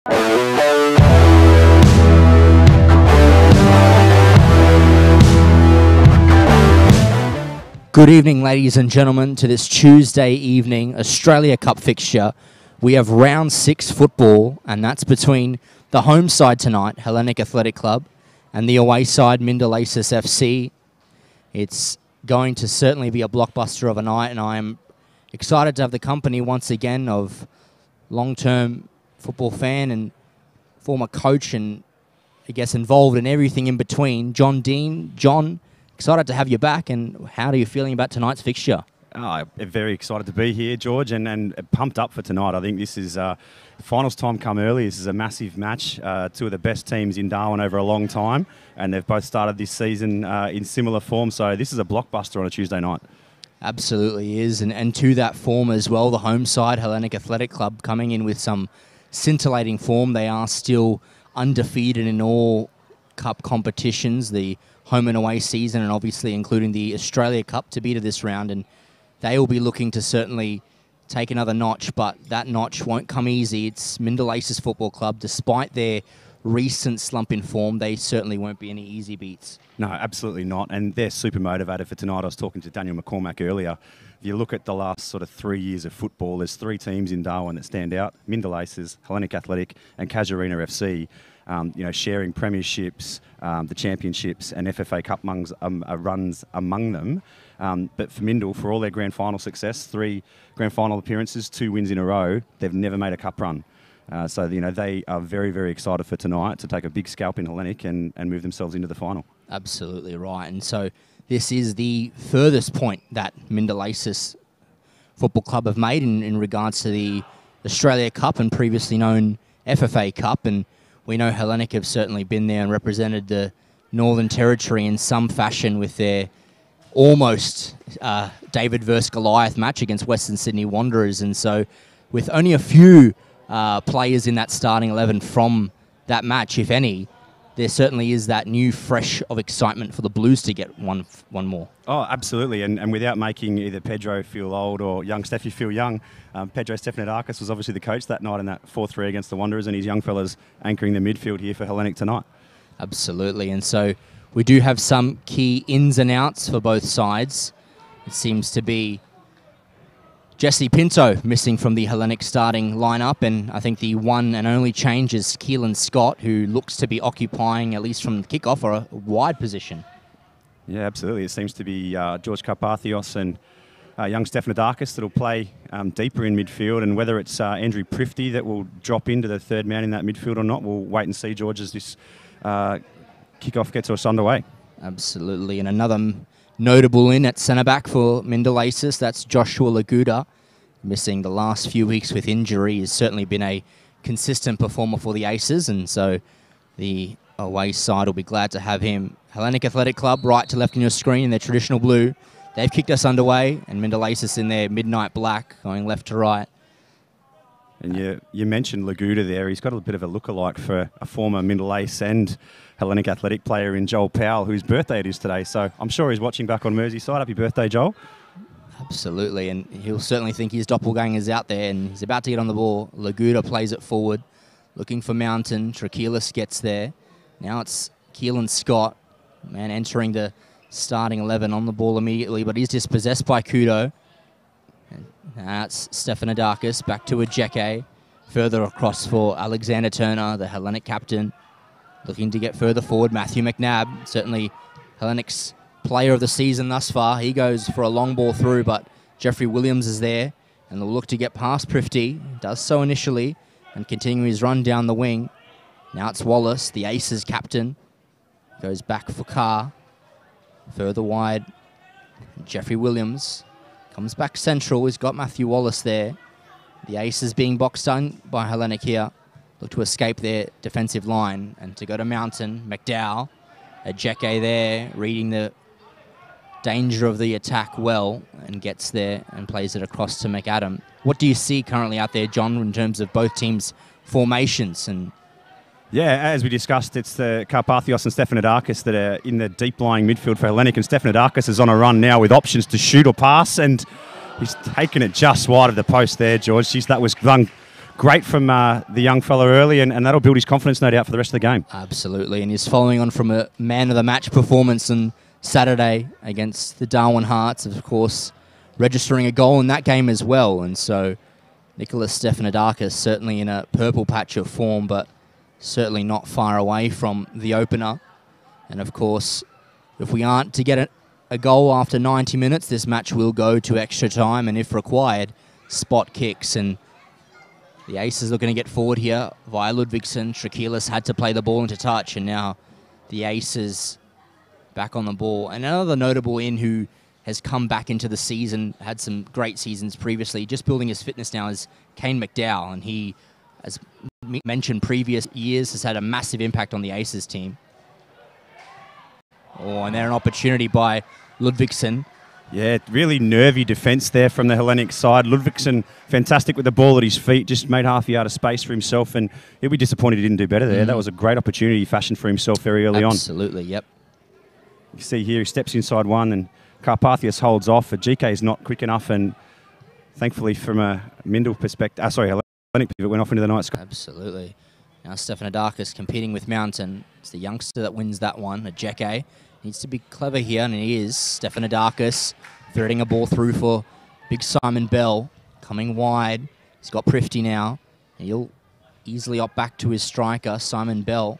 Good evening, ladies and gentlemen, to this Tuesday evening Australia Cup fixture. We have round 6 football, and that's between the home side tonight, Hellenic Athletic Club, and the away side, Mindil FC. It's going to certainly be a blockbuster of a night, and I am excited to have the company once again of long-term football fan and former coach and, I guess, involved in everything in between, John Dean. John, excited to have you back, and how are you feeling about tonight's fixture? I'm very excited to be here, George, and pumped up for tonight. I think this is finals time come early. This is a massive match. Two of the best teams in Darwin over a long time, and they've both started this season in similar form. So this is a blockbuster on a Tuesday night. Absolutely is, and to that form as well, the home side, Hellenic Athletic Club, coming in with some scintillating form. They are still undefeated in all cup competitions, the home and away season, and obviously including the Australia Cup to be to this round, and they will be looking to certainly take another notch, but that notch won't come easy. It's Mindil Aces Football Club. Despite their recent slump in form, they certainly won't be any easy beats. No, absolutely not, and they're super motivated for tonight. I was talking to Daniel McCormack earlier. If you look at the last sort of 3 years of football, there's 3 teams in Darwin that stand out: Mindil Aces, Hellenic Athletic, and Casuarina FC. Sharing premierships, the championships, and FFA Cup runs among them. But for Mindil, for all their grand final success, 3 grand final appearances, 2 wins in a row, they've never made a cup run. So they are very, very excited for tonight to take a big scalp in Hellenic and move themselves into the final. Absolutely right. And so this is the furthest point that Mindil Aces Football Club have made in regards to the Australia Cup and previously known FFA Cup. And we know Hellenic have certainly been there and represented the Northern Territory in some fashion with their almost David versus Goliath match against Western Sydney Wanderers. And so with only a few players in that starting 11 from that match, if any, there certainly is that new fresh of excitement for the Blues to get one more. Oh, absolutely. And without making either Pedro feel old or young Steffi feel young, Pedro Stefanidakis was obviously the coach that night in that 4-3 against the Wanderers, and his young fellas anchoring the midfield here for Hellenic tonight. Absolutely. And so we do have some key ins and outs for both sides. It seems to be Jesse Pinto missing from the Hellenic starting lineup, and I think the one and only change is Keelan Scott, who looks to be occupying, at least from the kickoff, a wide position. Yeah, absolutely. It seems to be George Karpathios and young Stefanidakis that will play deeper in midfield, and whether it's Andrew Prifty that will drop into the third man in that midfield or not, we'll wait and see, George, as this kickoff gets us underway. Absolutely. And another notable in at centre-back for Mindil Aces, that's Joshua Laguda. Missing the last few weeks with injury, has certainly been a consistent performer for the Aces, and so the away side will be glad to have him. Hellenic Athletic Club, right to left in your screen in their traditional blue. They've kicked us underway, and Mindil Aces in their midnight black, going left to right. And you mentioned Laguda there. He's got a bit of a lookalike for a former Mindil Ace and Hellenic Athletic player in Joel Powell, whose birthday it is today. So I'm sure he's watching back on Merseyside. Happy birthday, Joel. Absolutely, and he'll certainly think his doppelganger's out there, and he's about to get on the ball. Laguda plays it forward, looking for Mountain. Trachelis gets there. Now it's Keelan Scott, man, entering the starting 11 on the ball immediately, but he's dispossessed by Kudo. And that's Stefanidakis, back to Ejeke. Further across for Alexander Turner, the Hellenic captain. Looking to get further forward, Matthew McNabb, certainly Hellenic's player of the season thus far. He goes for a long ball through, but Jeffrey Williams is there, and they'll look to get past Prifty. Does so initially, and continue his run down the wing. Now it's Wallace, the Aces captain. Goes back for Carr. Further wide, Jeffrey Williams comes back central. He's got Matthew Wallace there. The Aces being boxed on by Hellenic here. Look to escape their defensive line, and to go to Mountain. McDowell, Ejeke there, reading the danger of the attack well, and gets there and plays it across to McAdam. What do you see currently out there, John, in terms of both teams' formations? And yeah, as we discussed, it's the Karpathios and Stefanidakis that are in the deep-lying midfield for Hellenic, and Stefanidakis is on a run now with options to shoot or pass, and he's taken it just wide of the post there, George. Jeez, that was done great from the young fella early, and that'll build his confidence, no doubt, for the rest of the game. Absolutely, and he's following on from a man-of-the-match performance on Saturday against the Darwin Hearts, of course, registering a goal in that game as well. And so Nicholas Stefanidakis certainly in a purple patch of form, but certainly not far away from the opener. And of course, if we aren't to get a goal after 90 minutes, this match will go to extra time, and if required, spot kicks. And the Aces are going to get forward here via Ludvigsson. Trakilis had to play the ball into touch, and now the Aces back on the ball. And another notable in who has come back into the season, had some great seasons previously, just building his fitness now, is Kane McDowell. And he, as mentioned previous years, has had a massive impact on the Aces team. Oh, and there an opportunity by Ludvigsson. Yeah, really nervy defence there from the Hellenic side. Ludvigsson, fantastic with the ball at his feet, just made half a yard of space for himself, and he'll be disappointed he didn't do better there. That was a great opportunity he fashioned for himself very early on. Absolutely, yep. You see here, he steps inside one, and Carpathius holds off. GK is not quick enough, and thankfully from a Mindil perspective, Hellenic, it went off into the night sky. Absolutely. Now Stefanidakis competing with Mountain. It's the youngster that wins that one, a Jeke. Needs to be clever here, and he is. Stefanidakis threading a ball through for big Simon Bell, coming wide. He's got Prifty now. He'll easily opt back to his striker, Simon Bell,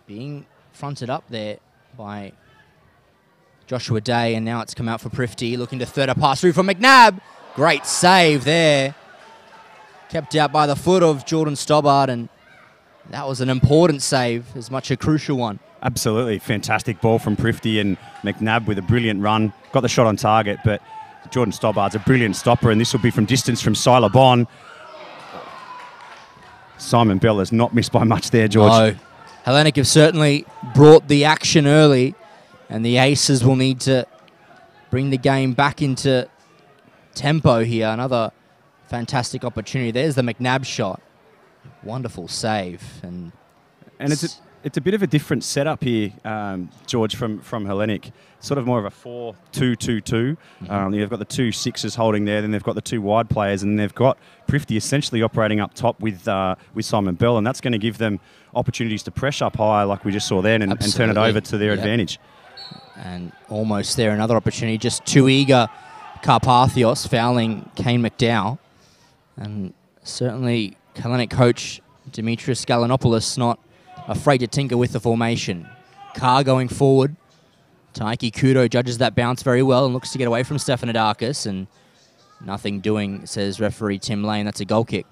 being fronted up there by Joshua Day, and now it's come out for Prifty, looking to third a pass through from McNabb. Great save there. Kept out by the foot of Jordan Stobbart, and that was an important save, as much a crucial one. Absolutely. Fantastic ball from Prifty, and McNabb with a brilliant run. Got the shot on target, but Jordan Stobbart's a brilliant stopper, and this will be from distance from Siler Bon. Simon Bell has not missed by much there, George. No. Hellenic have certainly brought the action early, and the Aces will need to bring the game back into tempo here. Another fantastic opportunity. There's the McNabb shot. Wonderful save. And it's a bit of a different setup here, George, from Hellenic. Sort of more of a 4-2-2-2. They've got the 2 6s holding there, then they've got the 2 wide players, and they've got Prifty essentially operating up top with Simon Bell, and that's going to give them opportunities to press up high like we just saw then and turn it over to their advantage. And almost there, another opportunity. Just too eager, Carpathios fouling Kane McDowell. And certainly Hellenic coach Dimitris Galanopoulos not afraid to tinker with the formation. Carr going forward. Taiki Kudo judges that bounce very well and looks to get away from Stefanidakis, and nothing doing, says referee Tim Lane. That's a goal kick.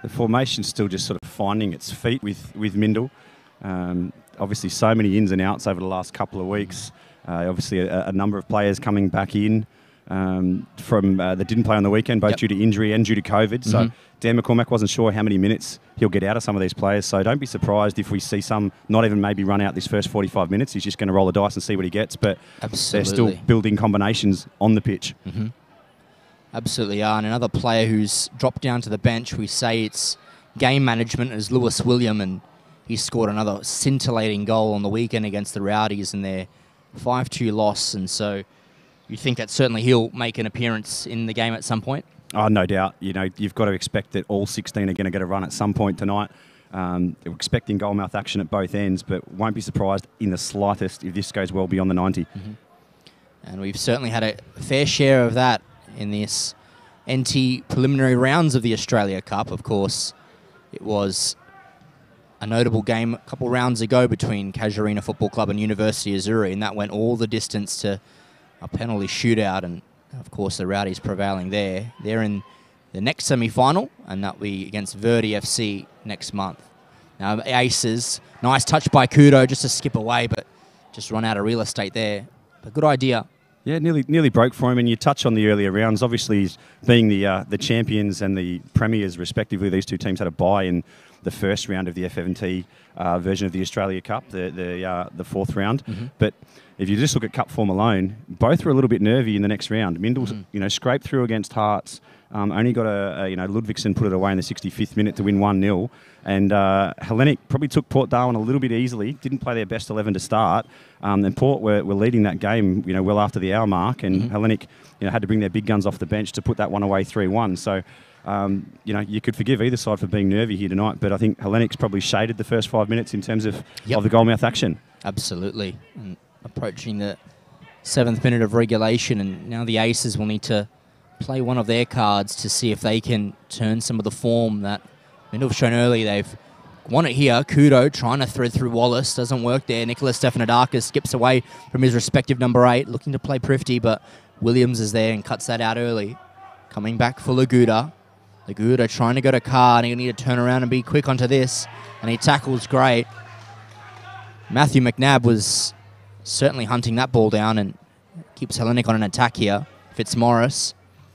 The formation's still just sort of finding its feet with Mindil. Obviously so many ins and outs over the last couple of weeks. Obviously a number of players coming back in from that didn't play on the weekend, both due to injury and due to COVID. So Dan McCormack wasn't sure how many minutes he'll get out of some of these players. So don't be surprised if we see some not even maybe run out this first 45 minutes. He's just going to roll the dice and see what he gets. But they're still building combinations on the pitch. Absolutely are. And another player who's dropped down to the bench, we say it's game management, is Lewis William, and he scored another scintillating goal on the weekend against the Rowdies in their 5-2 loss. And so you think that certainly he'll make an appearance in the game at some point? Oh, no doubt. You know, you've got to expect that all 16 are going to get a run at some point tonight. We're expecting goalmouth action at both ends, but won't be surprised in the slightest if this goes well beyond the 90. And we've certainly had a fair share of that in this NT preliminary rounds of the Australia Cup. Of course, it was a notable game a couple rounds ago between Casuarina Football Club and University of Zurich, and that went all the distance to a penalty shootout, and of course the Rowdies prevailing there. They're in the next semi-final, and that'll be against Verdi FC next month. Now, Aces, nice touch by Kudo, just to skip away, but just run out of real estate there. But good idea. Yeah, nearly broke for him. And you touch on the earlier rounds. Obviously, being the champions and the premiers, respectively, these two teams had a bye in the first round of the FFT version of the Australia Cup, the fourth round. But if you just look at cup form alone, both were a little bit nervy in the next round. Mindil, scraped through against Hearts. Only got Ludvigsen put it away in the 65th minute to win 1-0. And Hellenic probably took Port Darwin a little bit easily, didn't play their best 11 to start. And Port were leading that game, well after the hour mark. And Hellenic, had to bring their big guns off the bench to put that one away 3-1. So, you could forgive either side for being nervy here tonight. But I think Hellenic's probably shaded the first 5 minutes in terms of the goalmouth action. Absolutely. And approaching the 7th minute of regulation, and now the Aces will need to play one of their cards to see if they can turn some of the form that Mindil have shown early. They've won it here. Kudo trying to thread through Wallace. Doesn't work there. Nicholas Stefanidakis skips away from his respective number 8, looking to play Prifty, but Williams is there and cuts that out early. Coming back for Laguda. Laguda trying to go to Carr, and he'll need to turn around and be quick onto this. And he tackles great. Matthew McNabb was certainly hunting that ball down and keeps Hellenic on an attack here. Fitzmaurice,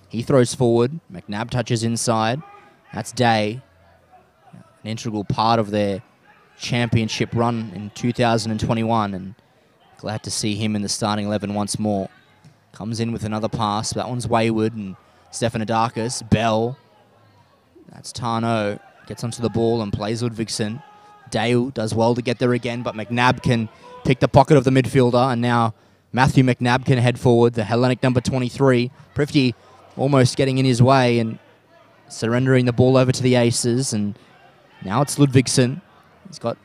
he throws forward. McNabb touches inside. That's Day. An integral part of their championship run in 2021, and glad to see him in the starting 11 once more. Comes in with another pass. That one's wayward, and Stefanidakis, Bell. That's Tarno. Gets onto the ball and plays Ludvigsen. Dale does well to get there again, but McNabb can pick the pocket of the midfielder, and now Matthew McNabb can head forward, the Hellenic number 23. Prifty almost getting in his way and surrendering the ball over to the Aces, and now it's Ludvigsen. He's got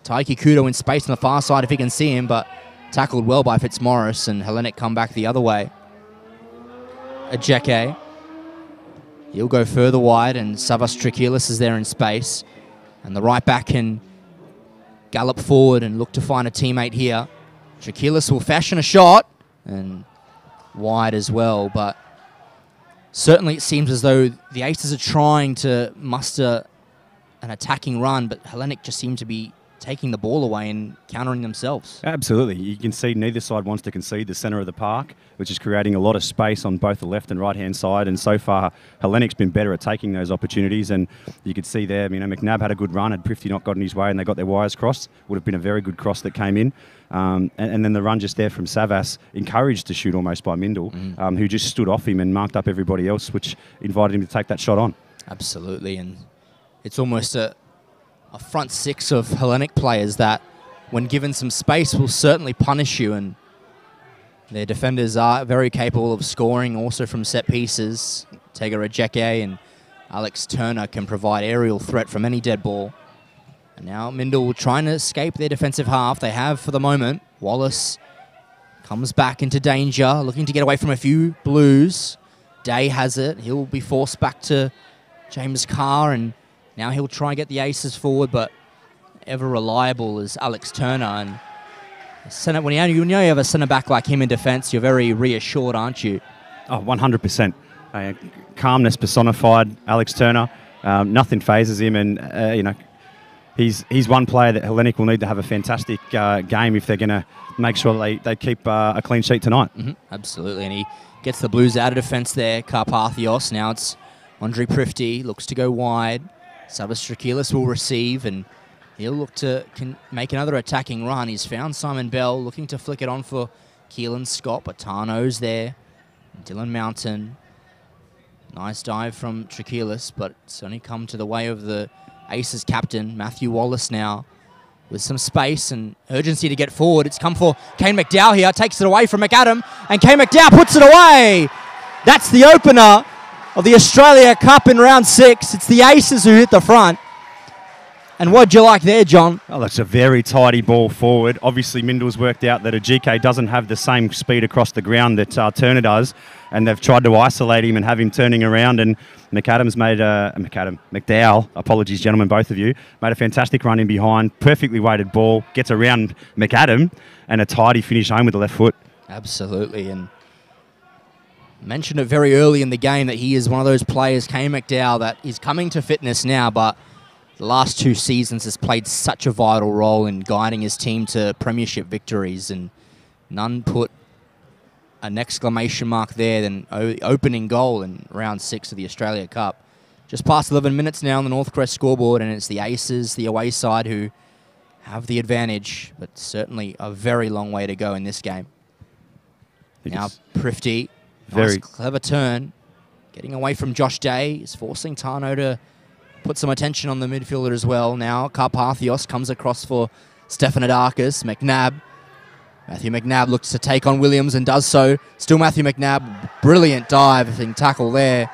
Taiki Kudo in space on the far side if he can see him, but tackled well by Fitzmaurice, and Hellenic come back the other way. Ajeke. He'll go further wide, and Savas Trikilis is there in space. And the right back can gallop forward and look to find a teammate here. Trikilis will fashion a shot, and wide as well, but certainly it seems as though the Aces are trying to muster an attacking run, but Hellenic just seem to be taking the ball away and countering themselves. Absolutely. You can see neither side wants to concede the centre of the park, which is creating a lot of space on both the left and right-hand side. And so far, Hellenic's been better at taking those opportunities. And you could see there, McNabb had a good run. Had Prifty not gotten his way and they got their wires crossed, would have been a very good cross that came in. And then the run just there from Savas, encouraged to shoot almost by Mindil, who just stood off him and marked up everybody else, which invited him to take that shot on. Absolutely. And it's almost a front six of Hellenic players that, when given some space, will certainly punish you, and their defenders are very capable of scoring also from set pieces. Tega Ajeke and Alex Turner can provide aerial threat from any dead ball. And now Mindil trying to escape their defensive half. They have for the moment. Wallace comes back into danger, looking to get away from a few Blues. Day has it. He'll be forced back to James Carr, and now he'll try and get the Aces forward, but ever reliable is Alex Turner. And when you have a centre-back like him in defence, you're very reassured, aren't you? Oh, 100%. Calmness personified, Alex Turner. Nothing phases him, and he's one player that Hellenic will need to have a fantastic game if they're going to make sure they keep a clean sheet tonight. Absolutely, and he gets the Blues out of defence there, Karpathios. Now it's Andre Prifty, looks to go wide. Savas Trikilis will receive, and he'll look to make another attacking run. He's found Simon Bell, looking to flick it on for Keelan Scott, but Tarno's there. Dylan Mountain. Nice dive from Trikilis, but it's only come to the way of the Aces captain, Matthew Wallace now, with some space and urgency to get forward. It's come for Kane McDowell here, takes it away from McAdam, and Kane McDowell puts it away. That's the opener of the Australia Cup in round 6. It's the Aces who hit the front. And what'd you like there, John? Oh, that's a very tidy ball forward. Obviously, Mindil's worked out that Ajeke doesn't have the same speed across the ground that Turner does, and they've tried to isolate him and have him turning around, and McDowell, apologies, gentlemen, both of you, made a fantastic run in behind, perfectly weighted ball, gets around McAdam, and a tidy finish home with the left foot. Absolutely, and mentioned it very early in the game that he is one of those players, Kane McDowell, that is coming to fitness now, but the last 2 seasons has played such a vital role in guiding his team to premiership victories, and none put an exclamation mark there than opening goal in round 6 of the Australia Cup. Just past 11 minutes now on the Northcrest scoreboard, and it's the Aces, the away side, who have the advantage, but certainly a very long way to go in this game. Now Prifty, nice clever turn, Getting away from Josh Day is forcing Tano to put some attention on the midfielder as well. Now Carpathios comes across for Stephanodakis. Matthew McNabb looks to take on Williams and does so. Still Matthew McNabb. Brilliant diving tackle there.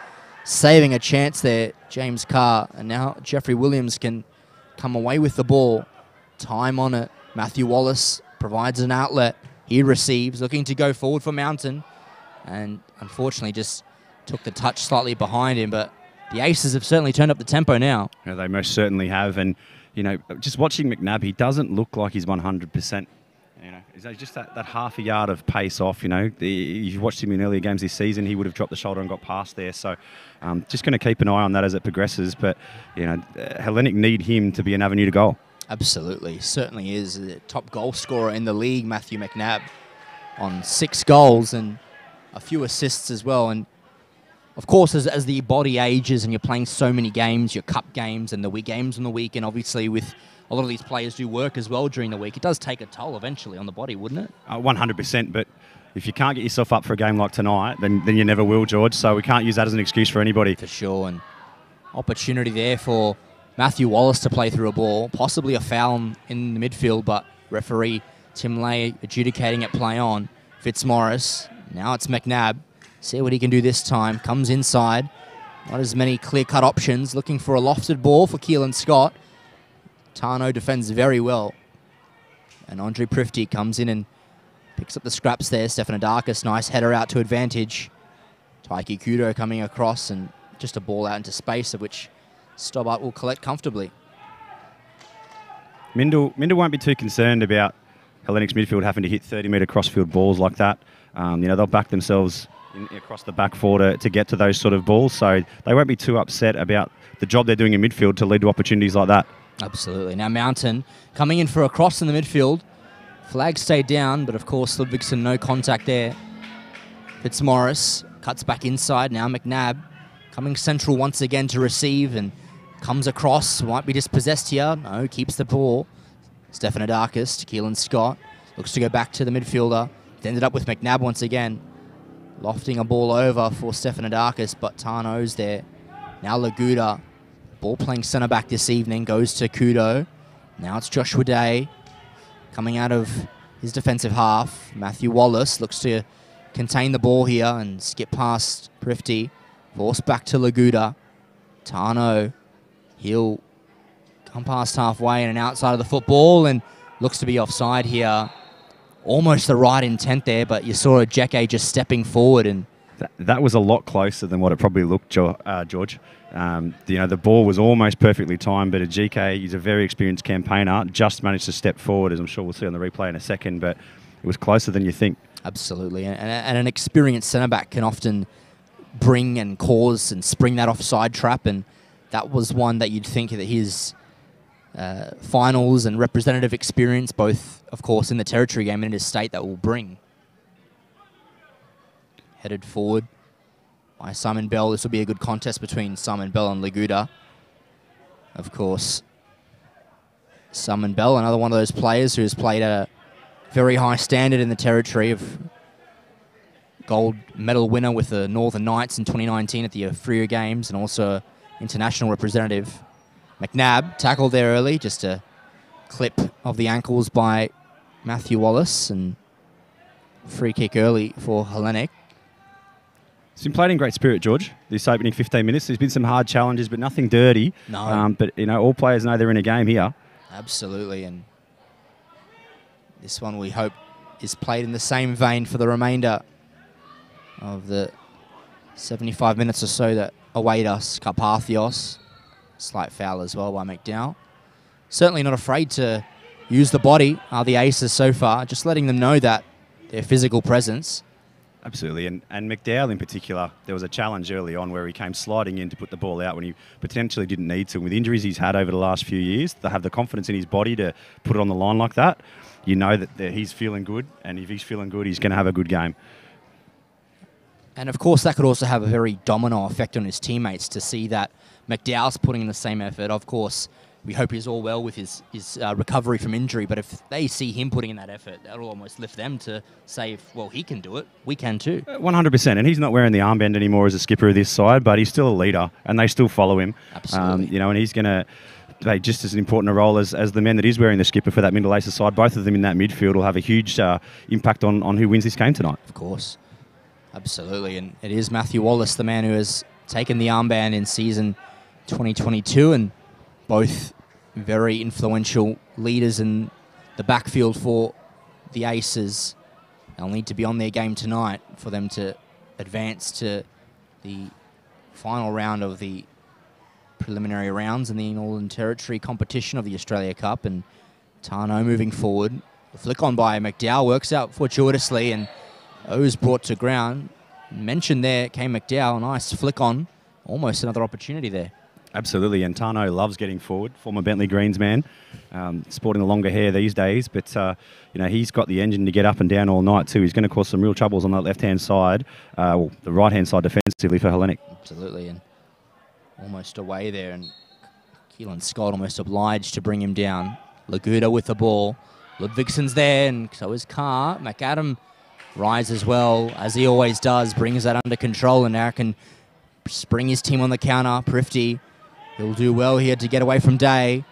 Saving a chance there, James Carr. And now Jeffrey Williams can come away with the ball. Time on it. Matthew Wallace provides an outlet. He receives, looking to go forward for Mountain. And unfortunately just took the touch slightly behind him. But the Aces have certainly turned up the tempo now. Yeah, they most certainly have. And, you know, just watching McNabb, he doesn't look like he's 100%. You know, it's just that half a yard of pace off. You know, if you watched him in earlier games this season, he would have dropped the shoulder and got past there. So, just going to keep an eye on that as it progresses. But you know, Hellenic need him to be an avenue to goal. Absolutely, certainly is the top goal scorer in the league, Matthew McNabb, on 6 goals and a few assists as well. And of course, as the body ages and you're playing so many games, your cup games and the week games on the week, and obviously with a lot of these players do work as well during the week, it does take a toll eventually on the body, wouldn't it? 100%, but if you can't get yourself up for a game like tonight, then you never will, George. So we can't use that as an excuse for anybody. For sure, and opportunity there for Matthew Wallace to play through a ball, possibly a foul in the midfield, but referee Tim Lay adjudicating it play on. Fitzmaurice, now it's McNabb. See what he can do this time. Comes inside. Not as many clear-cut options. Looking for a lofted ball for Keelan Scott. Tano defends very well. And Andre Prifty comes in and picks up the scraps there. Stephanodakis, nice header out to advantage. Taiki Kudo coming across and just a ball out into space, of which Stobbart will collect comfortably. Mindil won't be too concerned about Hellenic's midfield having to hit 30-metre crossfield balls like that. You know, they'll back themselves across the back four to get to those sort of balls, so they won't be too upset about the job they're doing in midfield to lead to opportunities like that. Absolutely. Now Mountain coming in for a cross in the midfield. Flag stayed down, but of course Ludvigsen no contact there. Fitzmaurice cuts back inside. Now McNabb coming central once again to receive and comes across. Might be dispossessed here. No, keeps the ball. Stephanodakis to Keelan Scott. Looks to go back to the midfielder. It ended up with McNabb once again. Lofting a ball over for Stephanodakis, but Tano's there. Now Laguda. Ball playing centre back this evening goes to Kudo. Now it's Joshua Day coming out of his defensive half. Matthew Wallace looks to contain the ball here and skip past Prifty. Forced back to Laguda. Tano, he'll come past halfway and an outside of the football and looks to be offside here. Almost the right intent there, but you saw Jeke just stepping forward and that was a lot closer than what it probably looked, George. You know, the ball was almost perfectly timed, but Jeke, he's a very experienced campaigner, just managed to step forward, as I'm sure we'll see on the replay in a second, but it was closer than you think. Absolutely, and an experienced centre-back can often bring and cause and spring that offside trap, and that was one that you'd think that his finals and representative experience, both, of course, in the territory game and in his state, that will bring. Headed forward by Simon Bell. This will be a good contest between Simon Bell and Laguda. Of course, Simon Bell, another one of those players who has played at a very high standard in the territory, of gold medal winner with the Northern Knights in 2019 at the Afria Games, and also international representative. McNabb tackled there early, just a clip of the ankles by Matthew Wallace, and free kick early for Hellenic. He's been played in great spirit, George, this opening 15 minutes. There's been some hard challenges, but nothing dirty. No. But, you know, all players know they're in a game here. Absolutely, and this one we hope is played in the same vein for the remainder of the 75 minutes or so that await us. Carpathios, slight foul as well by McDowell. Certainly not afraid to use the body, are the Aces so far, just letting them know that their physical presence. Absolutely, and McDowell in particular, there was a challenge early on where he came sliding in to put the ball out when he potentially didn't need to. With injuries he's had over the last few years, to have the confidence in his body to put it on the line like that, you know that he's feeling good, and if he's feeling good, he's going to have a good game. And of course, that could also have a very domino effect on his teammates to see that McDowell's putting in the same effort. Of course, we hope he's all well with his recovery from injury. But if they see him putting in that effort, that'll almost lift them to say, well, he can do it, we can too. 100%. And he's not wearing the armband anymore as a skipper of this side, but he's still a leader, and they still follow him. Absolutely. And he's going to play just as important a role as the man that is wearing the skipper for that Mindil Aces side. Both of them in that midfield will have a huge impact on who wins this game tonight. Of course. Absolutely. And it is Matthew Wallace, the man who has taken the armband in season 2022, and both very influential leaders in the backfield for the Aces. They'll need to be on their game tonight for them to advance to the final round of the preliminary rounds in the Northern Territory competition of the Australia Cup. And Tano moving forward. The flick on by McDowell works out fortuitously, and O's brought to ground. Mentioned there, came McDowell. Nice flick on. Almost another opportunity there. Absolutely, and Tano loves getting forward. Former Bentley Greens man, sporting the longer hair these days, but he's got the engine to get up and down all night too. He's going to cause some real troubles on that left-hand side, the right-hand side defensively for Hellenic. Absolutely, and almost away there, and Keelan Scott almost obliged to bring him down. Laguda with the ball. Ludvigson's there, and so is Carr. McAdam rises well, as he always does, brings that under control, and now can bring his team on the counter. Prifty, he'll do well here to get away from Day.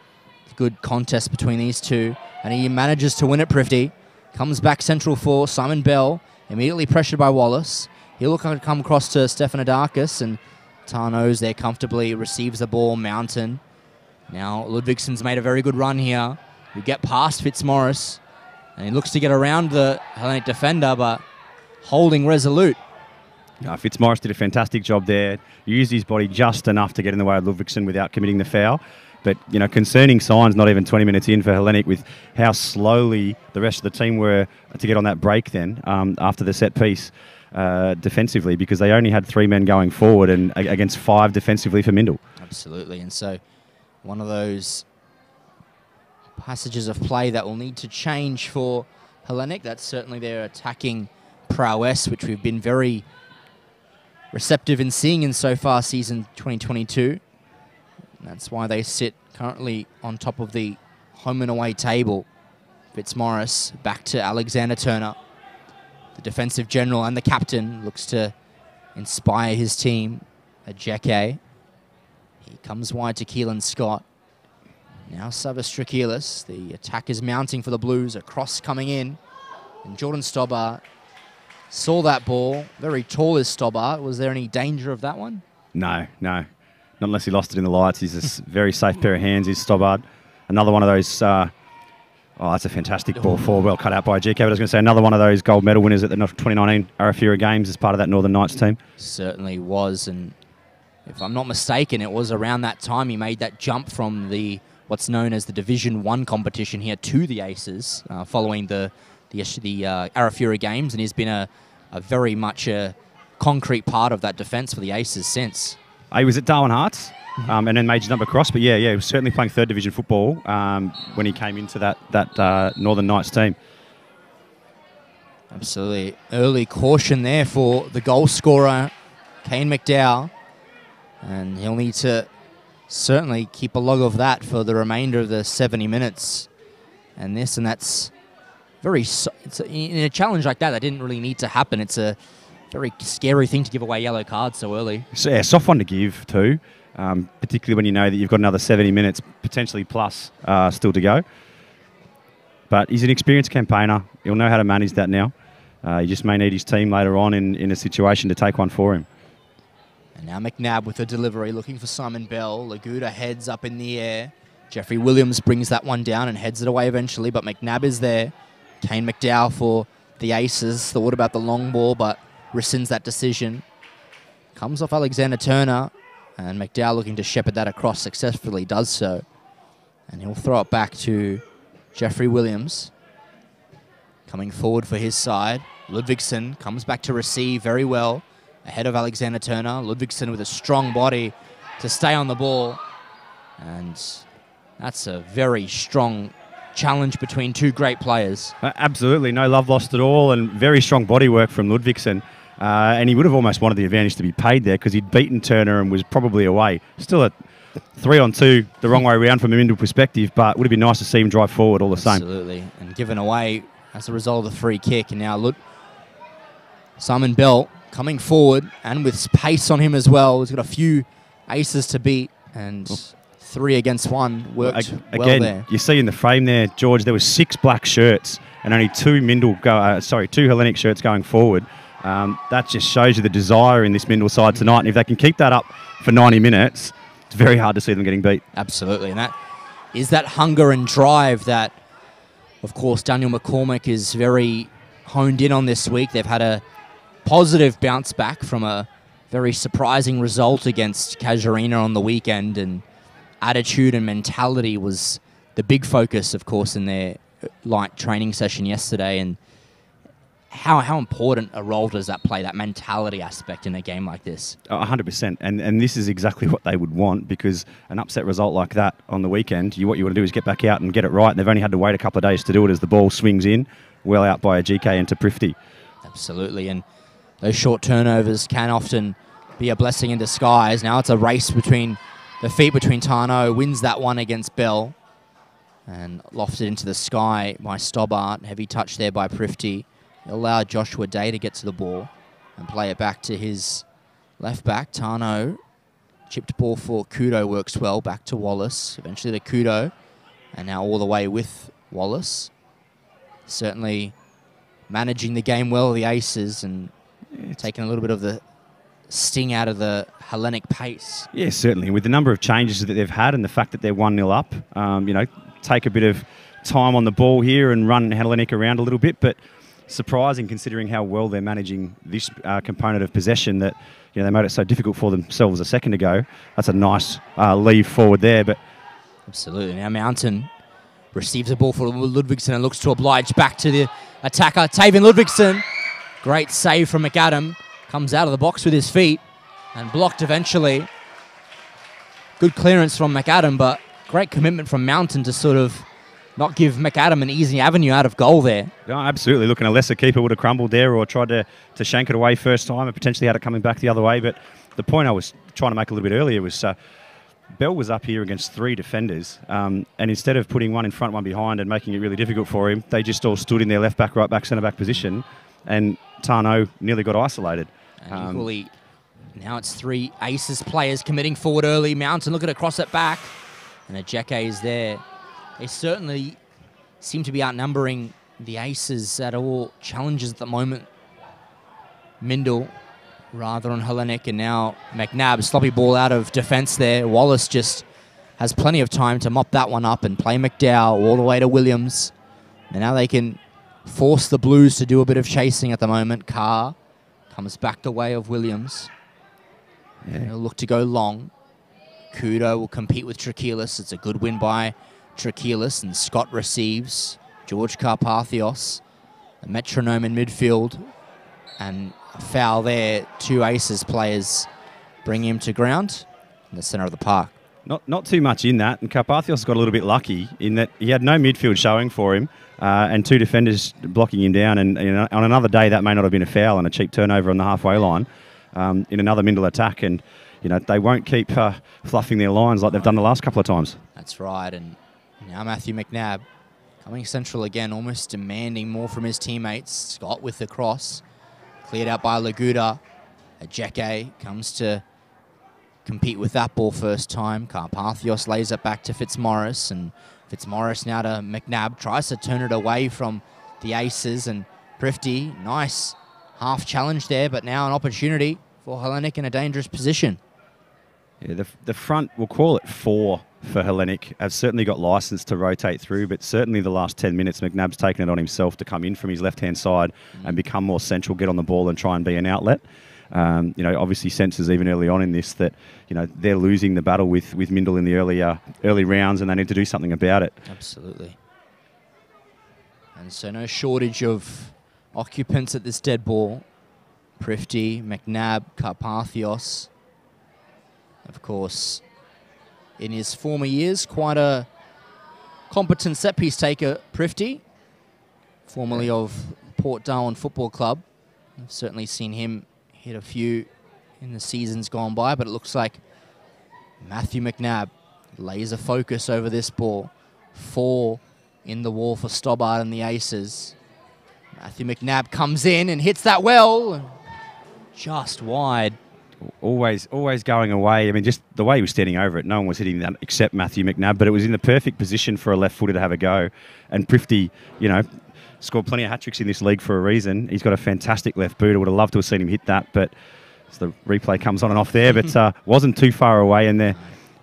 Good contest between these two, and he manages to win it. Prifty comes back central for Simon Bell, immediately pressured by Wallace. He'll come across to Stefanidakis, and Tarno's there comfortably, receives the ball. Mountain. Now Ludvigson's made a very good run here. We get past Fitzmaurice, and he looks to get around the Hellenic defender, but holding resolute. Fitzmaurice did a fantastic job there. Used his body just enough to get in the way of Ludvigsen without committing the foul. But, concerning signs not even 20 minutes in for Hellenic with how slowly the rest of the team were to get on that break then after the set piece defensively, because they only had 3 men going forward and against 5 defensively for Mindil. Absolutely. And so one of those passages of play that will need to change for Hellenic. That's certainly their attacking prowess, which we've been very receptive in seeing in so far season 2022. That's why they sit currently on top of the home and away table. Fitzmaurice back to Alexander Turner. The defensive general and the captain looks to inspire his team. Ajeke. He comes wide to Keelan Scott. Now Savas Strakilis. The attack is mounting for the Blues. A cross coming in. And Jordan Stobart saw that ball. Very tall is Stobart. Was there any danger of that one? No. Not unless he lost it in the lights. He's a very safe pair of hands, is Stobart. Another one of those... that's a fantastic ball forward. Well cut out by GK. But I was going to say another one of those gold medal winners at the 2019 Arafura Games as part of that Northern Knights team. Certainly was. And if I'm not mistaken, it was around that time he made that jump from the what's known as the Division 1 competition here to the Aces following the Arafura Games, and he's been a very much a concrete part of that defence for the Aces since. He was at Darwin Hearts and then made his number across, but he was certainly playing 3rd Division football when he came into that Northern Knights team. Absolutely. Early caution there for the goal scorer, Kane McDowell, and he'll need to certainly keep a log of that for the remainder of the 70 minutes. And that's... in a challenge like that didn't really need to happen. It's a very scary thing to give away yellow cards so early. So, soft one to give too, particularly when you know that you've got another 70 minutes, potentially plus, still to go. But he's an experienced campaigner. He'll know how to manage that now. He just may need his team later on in a situation to take one for him. And now McNabb with a delivery, looking for Simon Bell. Laguda heads up in the air. Jeffrey Williams brings that one down and heads it away eventually, but McNabb is there. Kane McDowell for the Aces. Thought about the long ball, but rescinds that decision. Comes off Alexander Turner, and McDowell looking to shepherd that across successfully, does so. And he'll throw it back to Jeffrey Williams. Coming forward for his side. Ludvigsen comes back to receive very well. Ahead of Alexander Turner. Ludvigsen with a strong body to stay on the ball. And that's a very strong challenge between two great players. Absolutely, no love lost at all, and very strong body work from Ludvigsen. And he would have almost wanted the advantage to be paid there because he'd beaten Turner and was probably away. Still 3-on-2, the wrong way around from a Mindil perspective, but would have been nice to see him drive forward all the same. Absolutely. And given away as a result of the free kick. And now look, Simon Bell coming forward and with pace on him as well. He's got a few aces to beat and 3 against 1 worked well there. You see in the frame there, George, there was 6 black shirts and only 2 2 Hellenic shirts going forward. That just shows you the desire in this Mindil side tonight. And if they can keep that up for 90 minutes, it's very hard to see them getting beat. Absolutely. And that is that hunger and drive that, of course, Daniel McCormack is very honed in on this week. They've had a positive bounce back from a very surprising result against Casuarina on the weekend, and attitude and mentality was the big focus, of course, in their light training session yesterday. And how important a role does that play, that mentality aspect in a game like this? 100%. And this is exactly what they would want, because an upset result like that on the weekend, what you want to do is get back out and get it right. And they've only had to wait a couple of days to do it as the ball swings in, well out by a GK into Prifty. Absolutely. And those short turnovers can often be a blessing in disguise. Now it's a race between the feet between Tano, wins that one against Bell, and lofted into the sky by Stobbart. Heavy touch there by Prifty. He'll allow Joshua Day to get to the ball and play it back to his left back. Tano, chipped ball for Kudo, works well. Back to Wallace, eventually to Kudo, and now all the way with Wallace. Certainly managing the game well, the Aces, and taking a little bit of the sting out of the Hellenic pace. Yeah, certainly. With the number of changes that they've had and the fact that they're 1-0 up, you know, take a bit of time on the ball here and run Hellenic around a little bit, but surprising considering how well they're managing this component of possession that, you know, they made it so difficult for themselves a second ago. That's a nice leave forward there. But absolutely. Now Mountain receives the ball for Ludvigsen and looks to oblige back to the attacker, Tavian Ludvigsen. Great save from McAdam. Comes out of the box with his feet and blocked eventually. Good clearance from McAdam, but great commitment from Mountain to sort of not give McAdam an easy avenue out of goal there. No, absolutely. Looking, a lesser keeper would have crumbled there or tried to shank it away first time and potentially had it coming back the other way. But the point I was trying to make a little bit earlier was Bell was up here against 3 defenders, and instead of putting one in front, one behind and making it really difficult for him, they just all stood in their left back, right back, centre back position, and Tano nearly got isolated. And equally, now it's 3 Aces players committing forward early. Mountain looking to cross it back, and Ajeke is there. They certainly seem to be outnumbering the Aces at all challenges at the moment. Mindil rather on Hellenic, and now McNabb, sloppy ball out of defence there. Wallace just has plenty of time to mop that one up and play McDowell all the way to Williams. And now they can force the Blues to do a bit of chasing at the moment. Carr comes back the way of Williams. Yeah. He'll look to go long. Kudo will compete with Trachelis. It's a good win by Trachelis, and Scott receives. George Karpathios, the metronome in midfield, and a foul there. 2 Aces players bring him to ground in the centre of the park. Not too much in that, and Karpathios got a little bit lucky in that he had no midfield showing for him, and 2 defenders blocking him down. And you know, on another day, that may not have been a foul and a cheap turnover on the halfway line in another Mindil attack. And you know, they won't keep fluffing their lines like they've done the last couple of times. That's right. And now Matthew McNabb coming central again, almost demanding more from his teammates. Scott with the cross, cleared out by Laguda. Ajeke comes to compete with that ball first time. Karpathios lays it back to Fitzmaurice, and Fitzmaurice now to McNabb, tries to turn it away from the Aces, and Prifty, nice half challenge there, but now an opportunity for Hellenic in a dangerous position. Yeah, the front, we'll call it 4 for Hellenic, have certainly got licence to rotate through, but certainly the last 10 minutes, McNabb's taken it on himself to come in from his left-hand side and become more central, get on the ball and try and be an outlet. You know, obviously senses even early on in this that, you know, they're losing the battle with Mindil in the early rounds, and they need to do something about it. Absolutely. And so no shortage of occupants at this dead ball. Prifty, McNabb, Karpathios. Of course, in his former years, quite a competent set-piece taker, Prifty, formerly of Port Darwin Football Club. I've certainly seen him hit a few in the seasons gone by, but it looks like Matthew McNabb, laser focus over this ball. 4 in the wall for Stobbart and the Aces. Matthew McNabb comes in and hits that well. Just wide. Always going away. I mean, just the way he was standing over it, no one was hitting that except Matthew McNabb, but it was in the perfect position for a left footer to have a go. And Prifty, scored plenty of hat-tricks in this league for a reason. He's got a fantastic left boot. I would have loved to have seen him hit that, but as the replay comes on and off there, but wasn't too far away. And there,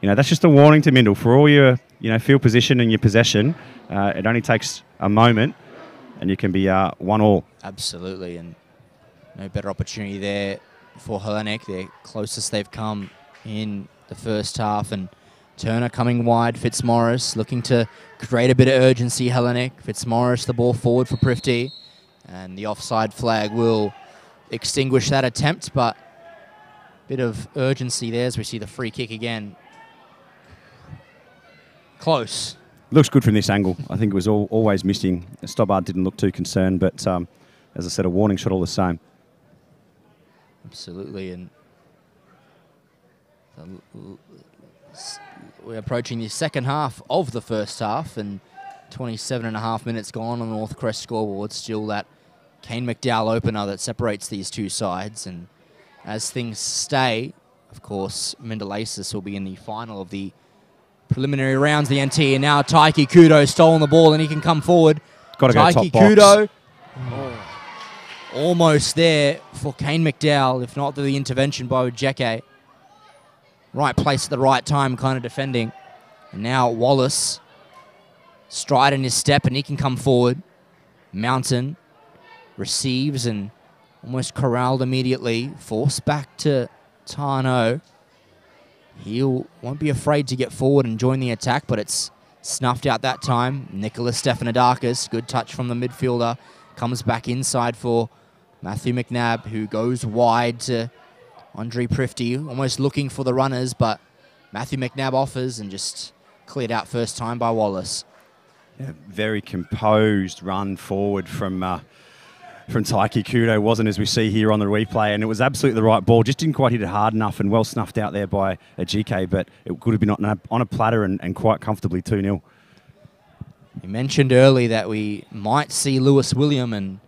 that's just a warning to Mindil. For all your, field position and your possession, it only takes a moment and you can be 1-1. Absolutely, and no better opportunity there for Hellenic. They're closest they've come in the first half, and Turner coming wide. Fitzmaurice looking to create a bit of urgency. Hellenic. Fitzmaurice the ball forward for Prifty, and the offside flag will extinguish that attempt, but bit of urgency there as we see the free kick again. Close. Looks good from this angle. I think it was always missing. Stobbart didn't look too concerned, but as I said, a warning shot all the same. Absolutely, and we're approaching the second half of the first half, and 27.5 minutes gone on the North Crest scoreboard. Still that Kane McDowell opener that separates these two sides, and as things stay, of course, Mindil Aces will be in the final of the preliminary rounds, the NT, and now Taiki Kudo stolen the ball and he can come forward. Got to go top box. Kudo, almost there for Kane McDowell, if not the intervention by Ojeke. Right place at the right time, kind of defending. And now Wallace, stride in his step and he can come forward. Mountain receives and almost corralled immediately. Forced back to Tano. He won't be afraid to get forward and join the attack, but it's snuffed out that time. Nicholas Stefanidakis, good touch from the midfielder. Comes back inside for Matthew McNabb, who goes wide to Andre Prifty, almost looking for the runners, but Matthew McNabb offers and just cleared out first time by Wallace. Yeah, very composed run forward from Taiki Kudo, wasn't, as we see here on the replay, and it was absolutely the right ball. Just didn't quite hit it hard enough and well snuffed out there by a GK, but it could have been on a platter and quite comfortably 2-0. You mentioned early that we might see Lewis William, and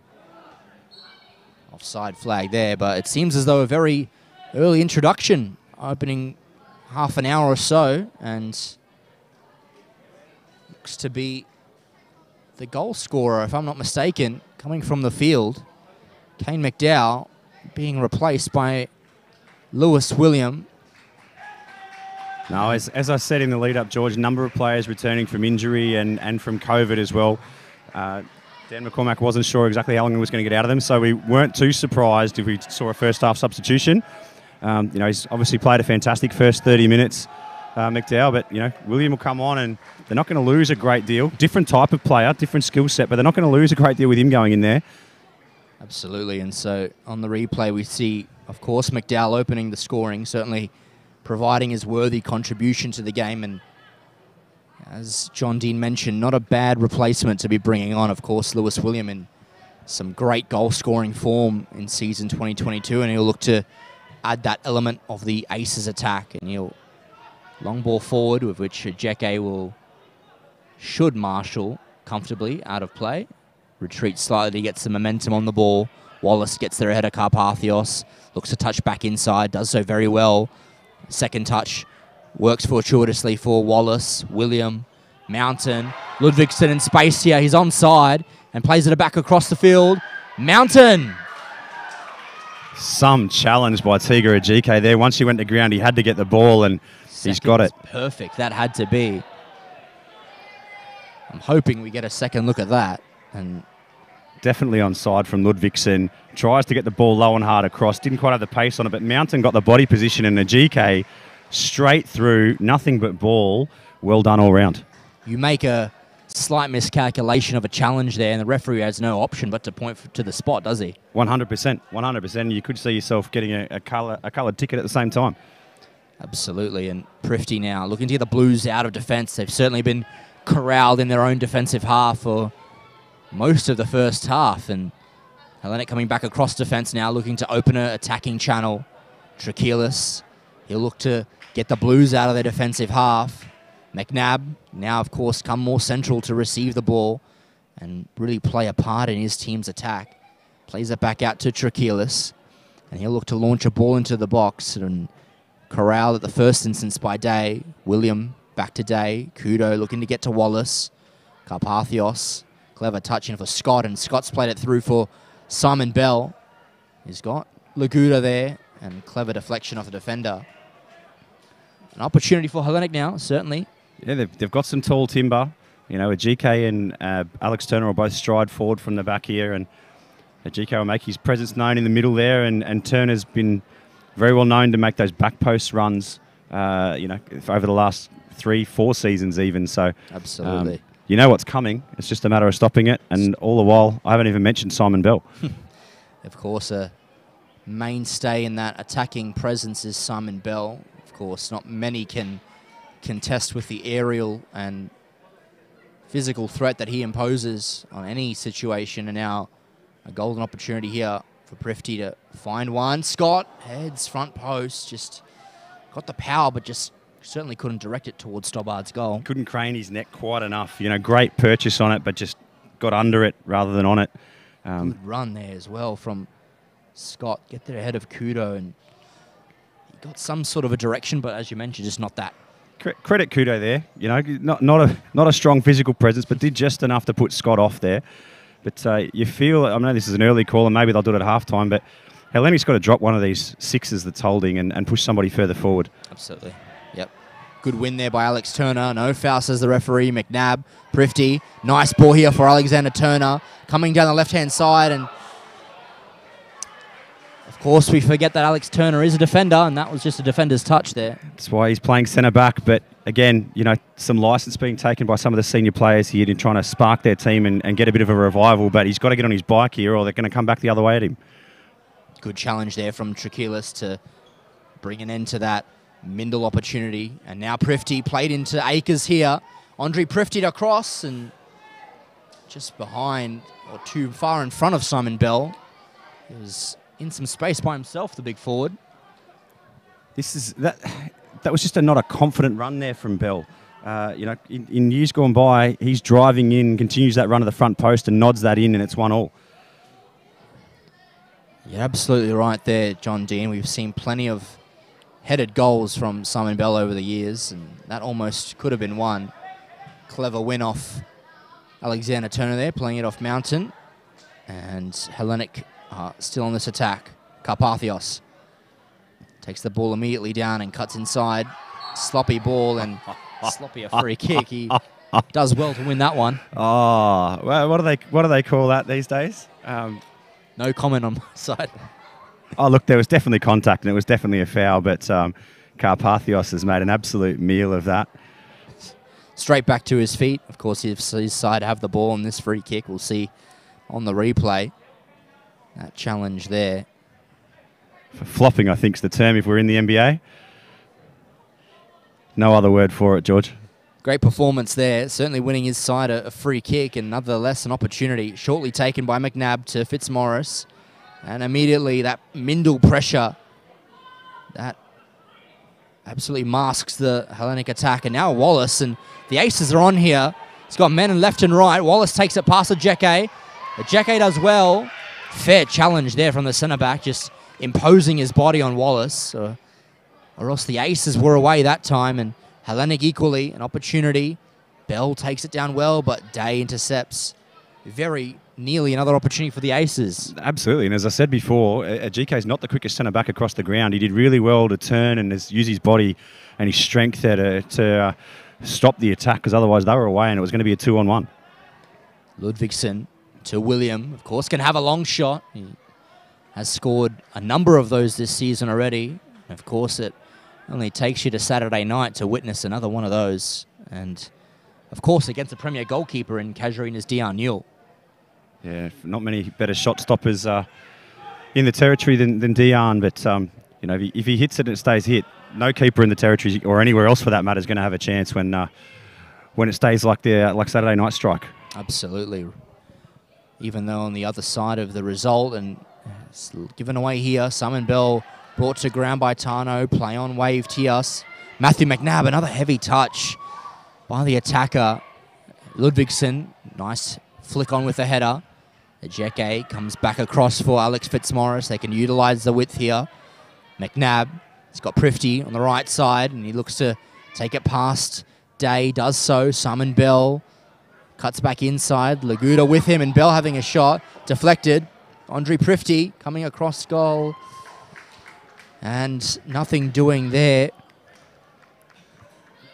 offside flag there, but it seems as though a very early introduction, opening half an hour or so, and looks to be the goal scorer, if I'm not mistaken, coming from the field. Kane McDowell being replaced by Lewis William. No, as I said in the lead-up, George, number of players returning from injury and from COVID as well. Dan McCormack wasn't sure exactly how long he was going to get out of them, so we weren't too surprised if we saw a first-half substitution. He's obviously played a fantastic first 30 minutes, McDowell, but, William will come on and they're not going to lose a great deal. Different type of player, different skill set, but they're not going to lose a great deal with him going in there. Absolutely, and so on the replay we see, of course, McDowell opening the scoring, certainly providing his worthy contribution to the game, and as John Dean mentioned, not a bad replacement to be bringing on, of course, Lewis William in some great goal-scoring form in season 2022, and he'll look to add that element of the Aces attack, and he'll long ball forward, with which Jeke should marshal comfortably out of play. Retreat slightly to get some momentum on the ball. Wallace gets there ahead of Carpathios. Looks to touch back inside. Does so very well. Second touch works fortuitously for Wallace. William, Mountain, Ludvigsen in space here. He's onside and plays it back across the field. Mountain! Some challenge by Tiga Ajike there. Once he went to ground, he had to get the ball, and he's got it. Perfect. That had to be. I'm hoping we get a second look at that. And definitely onside from Ludvigsen. Tries to get the ball low and hard across. Didn't quite have the pace on it, but Mountain got the body position, and Ajike straight through. Nothing but ball. Well done all round. You make a slight miscalculation of a challenge there, and the referee has no option but to point to the spot, does he? 100%. 100%. You could see yourself getting a coloured ticket at the same time. Absolutely. And Prifty now looking to get the Blues out of defence. They've certainly been corralled in their own defensive half for most of the first half. And Hellenic coming back across defence now, looking to open an attacking channel. Trachelis, he'll look to get the Blues out of their defensive half. McNabb now, of course, come more central to receive the ball and really play a part in his team's attack. Plays it back out to Trachelis, and he'll look to launch a ball into the box and corralled at the first instance by Day. William back to Day. Kudo looking to get to Wallace. Carpathios, clever touch in for Scott, and Scott's played it through for Simon Bell. He's got Laguda there, and clever deflection off the defender. An opportunity for Hellenic now, certainly. Yeah, they've got some tall timber. You know, GK and Alex Turner will both stride forward from the back here, and GK will make his presence known in the middle there, and Turner's been very well known to make those back post runs, you know, over the last 3-4 seasons even. So absolutely. You know what's coming. It's just a matter of stopping it, and all the while, I haven't even mentioned Simon Bell. Of course, a mainstay in that attacking presence is Simon Bell. Of course, not many can contest with the aerial and physical threat that he imposes on any situation. And now a golden opportunity here for Prifty to find one. Scott heads front post, just got the power, but just certainly couldn't direct it towards Stobbard's goal. Couldn't crane his neck quite enough. You know, great purchase on it, but just got under it rather than on it. Good run there as well from Scott. Get there ahead of Kudo, and he got some sort of a direction, but as you mentioned, just not that. Credit Kudo there. You know, not a strong physical presence, but did just enough to put Scott off there. But you feel, I know this is an early call, and maybe they'll do it at halftime, but Hellenic's got to drop one of these sixes that's holding and push somebody further forward. Absolutely. Yep. Good win there by Alex Turner. No foul, says the referee. McNabb, Prifty. Nice ball here for Alexander Turner. Coming down the left-hand side, and of course we forget that Alex Turner is a defender, and that was just a defender's touch there. That's why he's playing centre-back, but again, you know, some licence being taken by some of the senior players here in trying to spark their team and get a bit of a revival, but he's got to get on his bike here or they're going to come back the other way at him. Good challenge there from Trachelis to bring an end to that Mindil opportunity. And now Prifty played into Akers here. Andre Prifty across and just behind or too far in front of Simon Bell. He was in some space by himself, the big forward. That was just not a confident run there from Bell. You know, in years gone by, he's driving in, continues that run to the front post and nods that in, and it's 1-1. You're absolutely right there, John Dean. We've seen plenty of headed goals from Simon Bell over the years, and that almost could have been one. Clever win off Alexander Turner there, playing it off Mountain. And Hellenic still on this attack. Carpathios takes the ball immediately down and cuts inside. Sloppy ball and sloppy a free kick. He does well to win that one. Oh, well, what do they call that these days? No comment on my side. Oh, look, there was definitely contact and it was definitely a foul, but Carpathios has made an absolute meal of that. Straight back to his feet. Of course, if his side have the ball in this free kick, we'll see on the replay that challenge there. For flopping, I think, is the term if we're in the NBA. No other word for it, George. Great performance there. Certainly winning his side a free kick, and nonetheless an opportunity shortly taken by McNabb to Fitzmaurice. And immediately that Mindil pressure that absolutely masks the Hellenic attack. And now Wallace, and the aces are on here. He's got men in left and right. Wallace takes it past Ajeke. Ajeke does well. Fair challenge there from the centre-back, just imposing his body on Wallace. Or else the aces were away that time, and Hellenic equally an opportunity. Bell takes it down well, but Day intercepts. Very nearly another opportunity for the aces. Absolutely, and as I said before, GK is not the quickest centre-back across the ground. He did really well to turn and use his body and his strength there to stop the attack, because otherwise they were away and it was going to be a 2-on-1. Ludvigsen to William, of course, can have a long shot. He has scored a number of those this season already. Of course, it only takes you to Saturday night to witness another one of those. And, of course, against a premier goalkeeper in Casuarina's Dion Newell. Yeah, not many better shot stoppers in the territory than Dion, but you know, if he hits it and it stays hit, no keeper in the territory or anywhere else for that matter is going to have a chance when it stays like Saturday night strike. Absolutely. Even though on the other side of the result, and it's given away here, Simon Bell brought to ground by Tano, play on waved here. Matthew McNabb, another heavy touch by the attacker. Ludvigsen, nice flick on with the header. Ejeke comes back across for Alex Fitzmaurice. They can utilise the width here. McNabb, he's got Prifty on the right side, and he looks to take it past Day, does so. Simon Bell cuts back inside. Laguda with him, and Bell having a shot. Deflected. Andre Prifty coming across goal. And nothing doing there.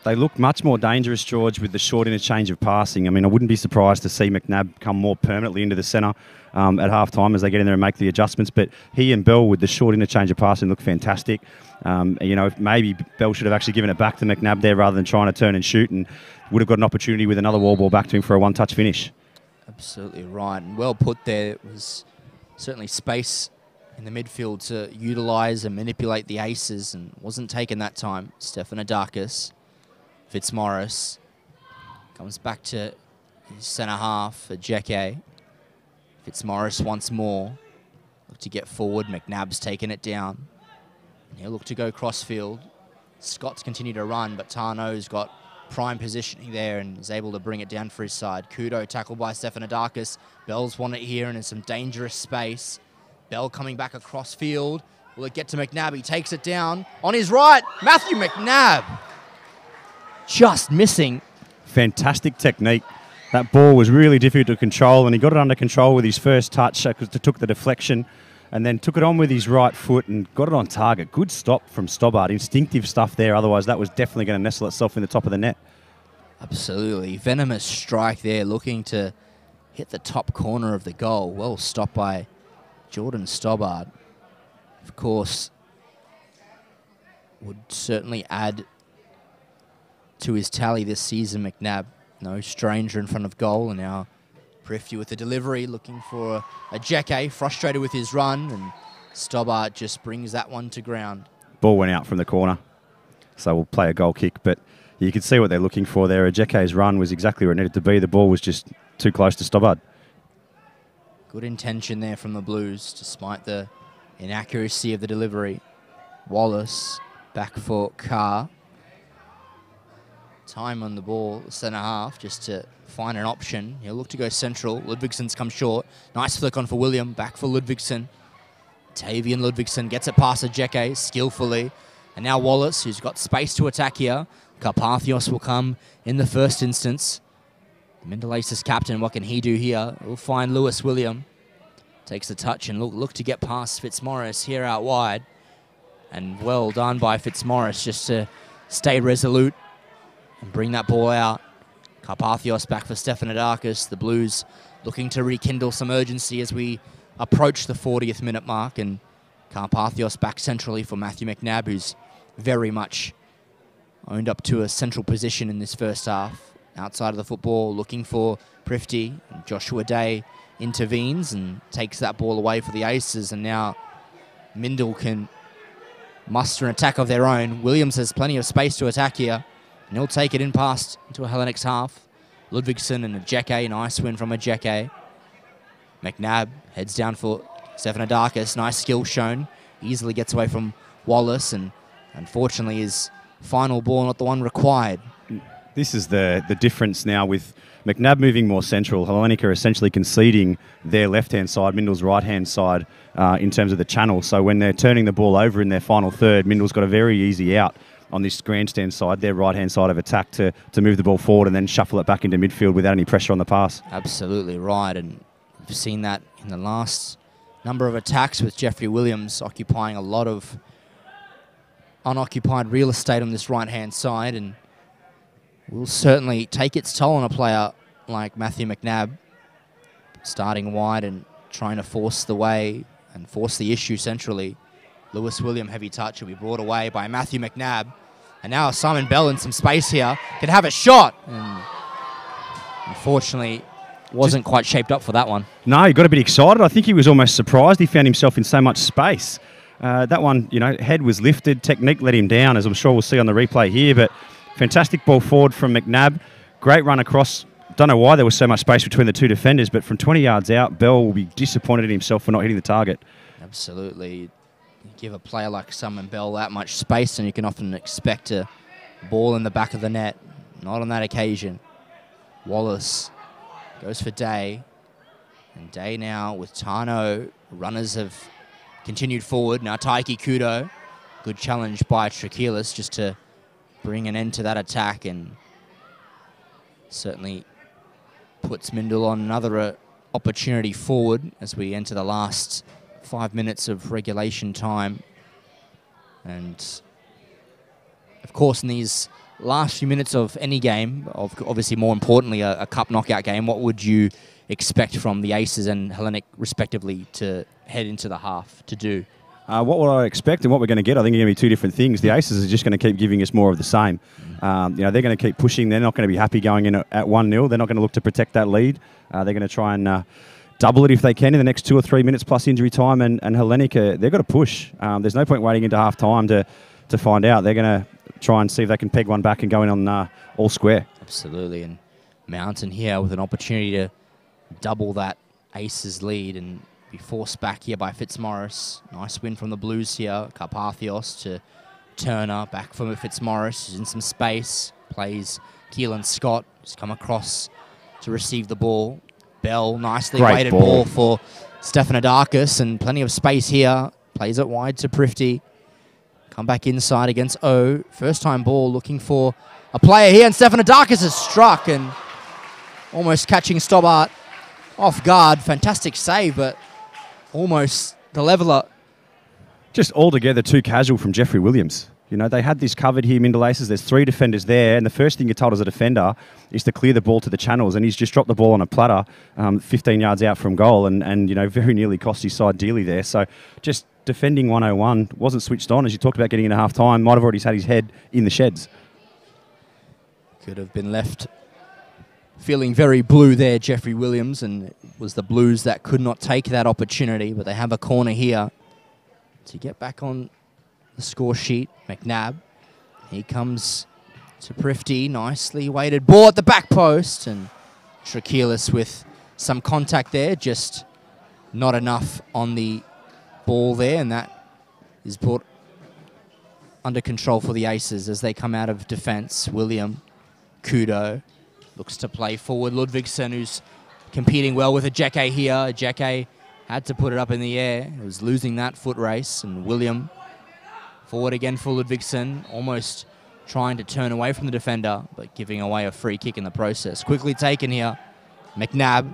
They look much more dangerous, George, with the short interchange of passing. I mean, I wouldn't be surprised to see McNabb come more permanently into the centre at half-time as they get in there and make the adjustments. But he and Bell, with the short interchange of passing, look fantastic. You know, maybe Bell should have actually given it back to McNabb there rather than trying to turn and shoot, and would have got an opportunity with another wall ball back to him for a one-touch finish. Absolutely right. And well put there. It was certainly space in the midfield to utilise and manipulate the aces, and wasn't taken that time. Stephanodakis. Fitzmaurice comes back to his centre half for Ejeke. Fitzmaurice once more. Look to get forward. McNabb's taken it down. And he'll look to go crossfield. Scott's continue to run, but Tarno's got prime positioning there and is able to bring it down for his side. Kudo tackled by Stephanodakis. Bell's won it here and in some dangerous space. Bell coming back across field. Will it get to McNabb? He takes it down. On his right, Matthew McNabb. Just missing. Fantastic technique. That ball was really difficult to control, and he got it under control with his first touch because it took the deflection, and then took it on with his right foot and got it on target. Good stop from Stobbart. Instinctive stuff there. Otherwise, that was definitely going to nestle itself in the top of the net. Absolutely. Venomous strike there, looking to hit the top corner of the goal. Well stopped by Jordan Stobbart. Of course, would certainly add to his tally this season. McNabb, no stranger in front of goal, and now Prifty with the delivery, looking for a Ejeke, frustrated with his run, and Stobbart just brings that one to ground. Ball went out from the corner, so we'll play a goal kick, but you can see what they're looking for there. Ejeke's run was exactly where it needed to be. The ball was just too close to Stobbart. Good intention there from the Blues, despite the inaccuracy of the delivery. Wallace back for Carr. Time on the ball, centre half, just to find an option. He'll look to go central. Ludvigsen's come short. Nice flick on for William. Back for Ludvigsen. Tavian Ludvigsen gets it past Ejeke skillfully. And now Wallace, who's got space to attack here. Carpathios will come in the first instance. The Mindil Aces captain, what can he do here? We'll find Lewis William. Takes the touch and look to get past Fitzmaurice here out wide. And well done by Fitzmaurice just to stay resolute and bring that ball out. Carpathios back for Stephanodakis. The Blues looking to rekindle some urgency as we approach the 40th minute mark. And Carpathios back centrally for Matthew McNabb, who's very much owned up to a central position in this first half. Outside of the football, looking for Prifty. And Joshua Day intervenes and takes that ball away for the Aces. And now Mindil can muster an attack of their own. Williams has plenty of space to attack here. And he'll take it in past into a Hellenic's half. Ludvigsen and Ejeke, nice win from Ejeke. McNabb heads down for Stephanodakis, nice skill shown. Easily gets away from Wallace, and unfortunately his final ball not the one required. This is the difference now with McNabb moving more central. Hellenic are essentially conceding their left-hand side, Mindil's right-hand side in terms of the channel. So when they're turning the ball over in their final third, Mindil's got a very easy out on this grandstand side, their right-hand side of attack, to move the ball forward and then shuffle it back into midfield without any pressure on the pass. Absolutely right, and we've seen that in the last number of attacks with Jeffrey Williams occupying a lot of unoccupied real estate on this right-hand side, and will certainly take its toll on a player like Matthew McNabb, starting wide and trying to force the way and force the issue centrally. Lewis William, heavy touch, will be brought away by Matthew McNabb. And now Simon Bell in some space here can have a shot. And unfortunately, wasn't quite shaped up for that one. No, he got a bit excited. I think he was almost surprised. He found himself in so much space. That one, you know, head was lifted. Technique let him down, as I'm sure we'll see on the replay here. But fantastic ball forward from McNabb. Great run across. Don't know why there was so much space between the two defenders, but from 20 yards out, Bell will be disappointed in himself for not hitting the target. Absolutely. You give a player like Simon Bell that much space and you can often expect to Ball in the back of the net. Not on that occasion. Wallace goes for Day. And Day now with Tano. Runners have continued forward. Now Taiki Kudo. Good challenge by Trachelis just to bring an end to that attack, and certainly puts Mindil on another opportunity forward as we enter the last 5 minutes of regulation time. And of course, in these last few minutes of any game, obviously more importantly a cup knockout game, what would you expect from the Aces and Hellenic respectively to head into the half to do? What would I expect and what we're going to get, I think, are going to be two different things. The Aces are just going to keep giving us more of the same. They're going to keep pushing. They're not going to be happy going in at 1-0. They're not going to look to protect that lead. They're going to try and double it if they can in the next 2 or 3 minutes plus injury time. And Hellenic, they've got to push. There's no point waiting into half time to find out. They're going to try and see if they can peg one back and go in on all square. Absolutely. And Mountain here with an opportunity to double that Aces lead and be forced back here by Fitzmaurice. Nice win from the Blues here. Carpathios to Turner. Back from Fitzmaurice. He's in some space. Plays Keelan Scott. He's come across to receive the ball. Bell, nicely weighted ball for Stephanodakis, and plenty of space here. Plays it wide to Prifty. Come back inside against O. First time ball, looking for a player here, and Stephanodakis is struck and almost catching Stobbart off guard. Fantastic save, but almost the leveller. Just altogether too casual from Jeffrey Williams. You know, they had this covered here, Mindil Aces. There's 3 defenders there, and the first thing you're told as a defender is to clear the ball to the channels, and he's just dropped the ball on a platter 15 yards out from goal and, you know, very nearly cost his side dearly there. So just defending 101, wasn't switched on, as you talked about getting into half-time, might have already had his head in the sheds. Could have been left feeling very blue there, Jeffrey Williams, and it was the Blues that could not take that opportunity, but they have a corner here to get back on the score sheet. McNabb, he comes to Prifty, nicely weighted ball at the back post, and Trachelis with some contact there, just not enough on the ball there, and that is brought under control for the Aces as they come out of defence. William Kudo looks to play forward. Ludvigsen, who's competing well with Ajeke here. Ajeke had to put it up in the air. He was losing that foot race, and William forward again for Ludvigsen, almost trying to turn away from the defender, but giving away a free kick in the process. Quickly taken here. McNabb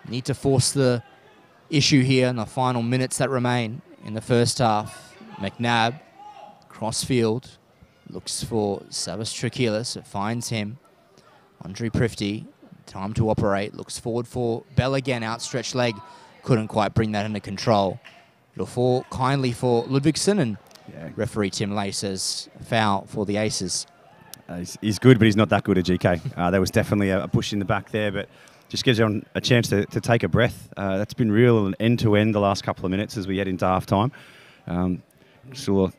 need to force the issue here in the final minutes that remain in the first half. McNabb, crossfield, looks for Savas Trachelis. It finds him. Andre Prifty, time to operate. Looks forward for Bell again, outstretched leg. Couldn't quite bring that under control. It'll fall kindly for Ludvigsen, and referee Tim Lay says foul for the Aces. He's good, but he's not that good at GK. There was definitely a push in the back there, but just gives you a chance to take a breath. That's been real end-to-end the last couple of minutes as we head into half-time. So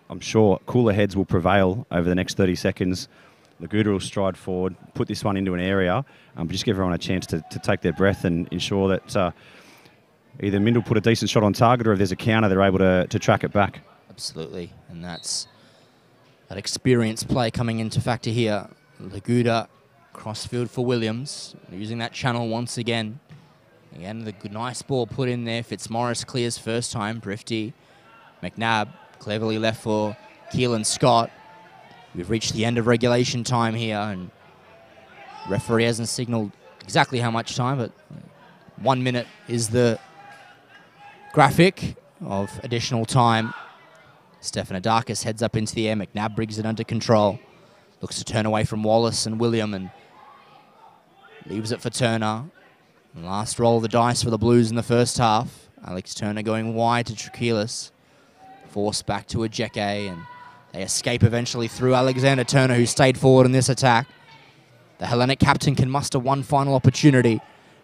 I'm sure cooler heads will prevail over the next 30 seconds. Laguda will stride forward, put this one into an area, but just give everyone a chance to take their breath and ensure that either Mindil put a decent shot on target, or if there's a counter, they're able to track it back. Absolutely, and that's that experienced play coming into factor here. Laguda, crossfield for Williams, using that channel once again. Again, the good, nice ball put in there. Fitzmaurice clears first time. Prifty, McNabb, cleverly left for Keelan Scott. We've reached the end of regulation time here, and referee hasn't signalled exactly how much time, but 1 minute is the graphic of additional time. Stephanodakis heads up into the air. McNabb brings it under control. Looks to turn away from Wallace and William and leaves it for Turner. Last roll of the dice for the Blues in the first half. Alex Turner going wide to Trachelis. Forced back to Ajeke, and they escape eventually through Alexander Turner, who stayed forward in this attack. The Hellenic captain can muster one final opportunity.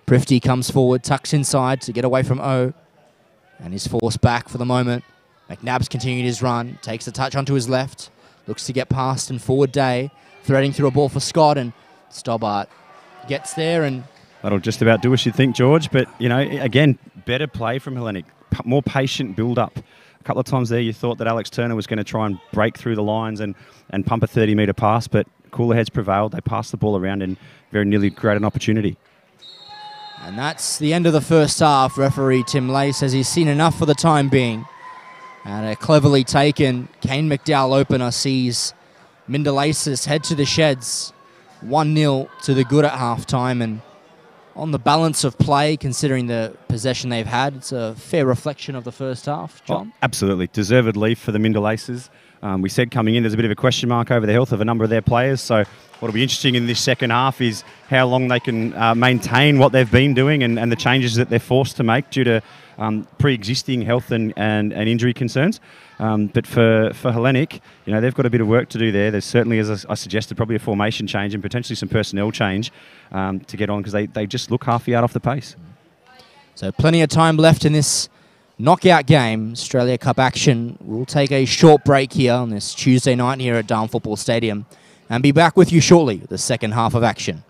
Prifty comes forward, tucks inside to get away from O, and is forced back for the moment. McNabb's continued his run, takes a touch onto his left, looks to get past and forward Day, threading through a ball for Scott, and Stobbart gets there, and that'll just about do as you think, George. But, you know, again, better play from Hellenic. More patient build-up. A couple of times there you thought that Alex Turner was going to try and break through the lines and pump a 30-metre pass, but cooler heads prevailed. They passed the ball around and very nearly created an opportunity. And that's the end of the first half. Referee Tim Lay says he's seen enough for the time being. And a cleverly taken Kane McDowell opener sees Mindil head to the sheds. 1-0 to the good at half-time. And on the balance of play, considering the possession they've had, it's a fair reflection of the first half, John. Oh, absolutely. Deserved leave for the Mindil Aces. We said coming in there's a bit of a question mark over the health of a number of their players. So what'll be interesting in this second half is how long they can maintain what they've been doing and the changes that they're forced to make due to pre-existing health and injury concerns. But for Hellenic, they've got a bit of work to do there. There's certainly, as I suggested, probably a formation change and potentially some personnel change to get on, because they just look half a yard off the pace. So plenty of time left in this knockout game. Australia Cup action. We'll take a short break here on this Tuesday night here at Darwin Football Stadium and be back with you shortly with the second half of action.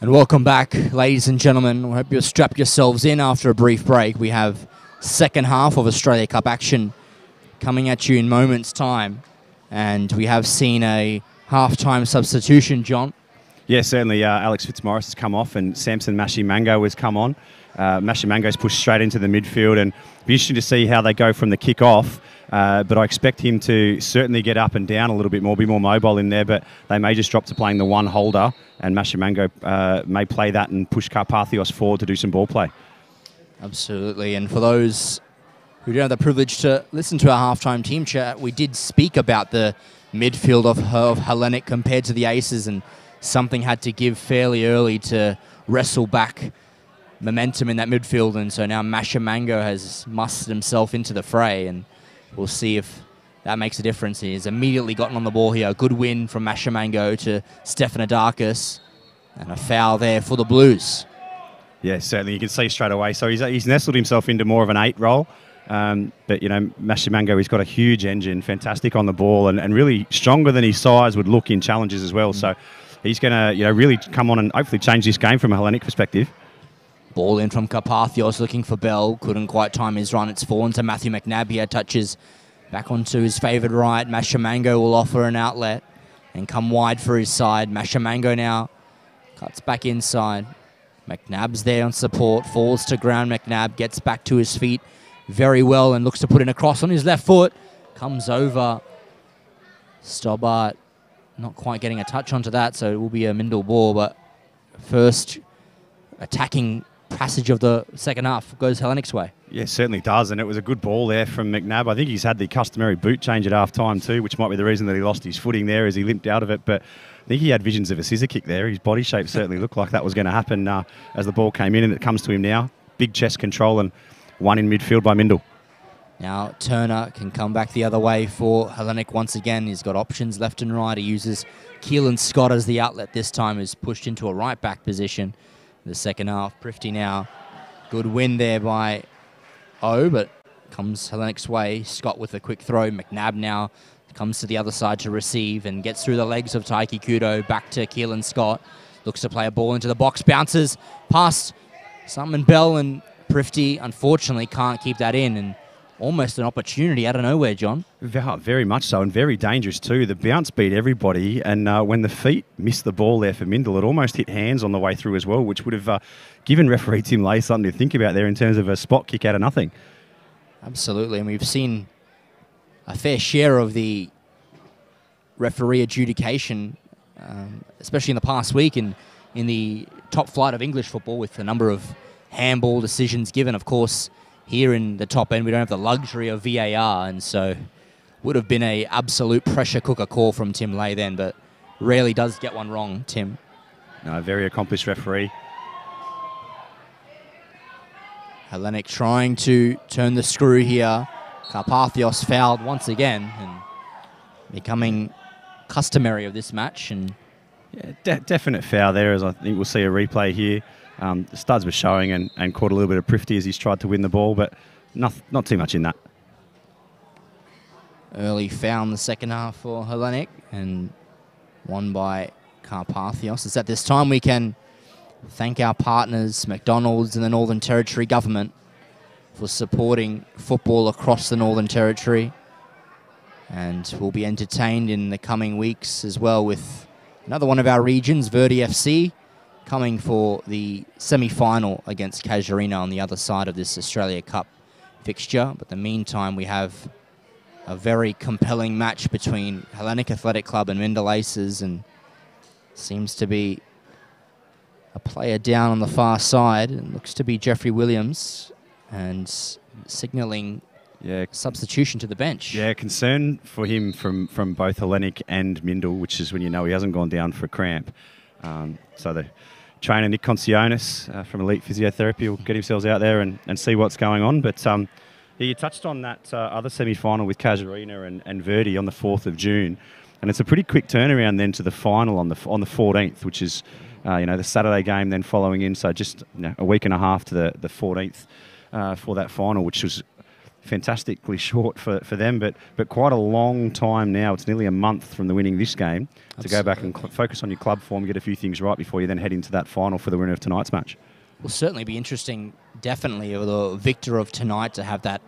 And welcome back, ladies and gentlemen. I hope you've strapped yourselves in after a brief break. We have second half of Australia Cup action coming at you in moments' time. And we have seen a half-time substitution, John. Yeah, certainly. Alex Fitzmaurice has come off and Samson Mashimango has come on. Mashimango's pushed straight into the midfield, and it'll be interesting to see how they go from the kick-off. But I expect him to certainly get up and down a little bit more, be more mobile in there, but they may just drop to playing the one holder, and Mashimango may play that and push Carpathios forward to do some ball play. Absolutely. And for those who don't have the privilege to listen to our halftime team chat, we did speak about the midfield of Hellenic compared to the Aces, and something had to give fairly early to wrestle back momentum in that midfield. And so now Mashimango has mustered himself into the fray, and we'll see if that makes a difference. He has immediately gotten on the ball here. A good win from Mashimango to Stefanidakis, and a foul there for the Blues. Yeah, certainly. You can see straight away. So he's nestled himself into more of an 8 role. But, you know, Mashimango, he's got a huge engine, fantastic on the ball, and really stronger than his size would look in challenges as well. So he's going to, you know, really come on and hopefully change this game from a Hellenic perspective. Ball in from Carpathios looking for Bell. Couldn't quite time his run. It's fallen to Matthew McNabb here. Touches back onto his favoured right. Mashimango will offer an outlet and come wide for his side. Mashimango now cuts back inside. McNabb's there on support. Falls to ground. McNabb gets back to his feet very well and looks to put in a cross on his left foot. Comes over. Stobbart not quite getting a touch onto that, so it will be a Mindil ball, but first attacking passage of the second half goes Hellenic's way. Yeah, certainly does, and it was a good ball there from McNabb. I think he's had the customary boot change at half-time too, which might be the reason that he lost his footing there as he limped out of it, but I think he had visions of a scissor kick there. His body shape certainly looked like that was going to happen as the ball came in, and it comes to him now. Big chest control and one in midfield by Mindil. Now Turner can come back the other way for Hellenic once again. He's got options left and right. He uses Keelan Scott as the outlet this time, is pushed into a right-back position in the second half. Prifty now, good win there by O, but comes Hellenic's way. Scott with a quick throw. McNabb now comes to the other side to receive and gets through the legs of Taiki Kudo. Back to Keelan Scott. Looks to play a ball into the box. Bounces past Simon Bell, and Prifty unfortunately can't keep that in. And almost an opportunity out of nowhere, John. Very much so, and very dangerous too. The bounce beat everybody, and when the feet missed the ball there for Mindil, it almost hit hands on the way through as well, which would have given referee Tim Lay something to think about there in terms of a spot kick out of nothing. Absolutely, and we've seen a fair share of the referee adjudication, especially in the past week in the top flight of English football, with a number of handball decisions given. Of course, here in the top end, we don't have the luxury of VAR, and so would have been a absolute pressure cooker call from Tim Lay then, but rarely does get one wrong, Tim. No, very accomplished referee. Hellenic trying to turn the screw here. Carpathios fouled once again, and becoming customary of this match. And yeah, definite foul there, as I think we'll see a replay here. The studs were showing and caught a little bit of Prifty as he's tried to win the ball, but not too much in that. Early foul in the second half for Hellenic, and won by Carpathios. It's at this time we can thank our partners, McDonald's and the Northern Territory Government, for supporting football across the Northern Territory. And we'll be entertained in the coming weeks as well with another one of our regions, Verdi FC, coming for the semi-final against Casuarina on the other side of this Australia Cup fixture. But in the meantime, we have a very compelling match between Hellenic Athletic Club and Mindil Aces, and seems to be a player down on the far side, and looks to be Jeffrey Williams, and signalling substitution to the bench. Yeah, concern for him from both Hellenic and Mindil, which is when you know he hasn't gone down for a cramp. So the trainer, Nick Concionis from Elite Physiotherapy, will get themselves out there and see what's going on. But you touched on that other semi-final with Casuarina and Verdi on the 4th of June. And it's a pretty quick turnaround then to the final on the 14th, which is the Saturday game then following in. So just a week and a half to the 14th for that final, which was fantastically short for them, but quite a long time now. It's nearly a month from the winning this game to go back and focus on your club form, get a few things right before you then head into that final for the winner of tonight's match. Will certainly be interesting, definitely, for the victor of tonight to have that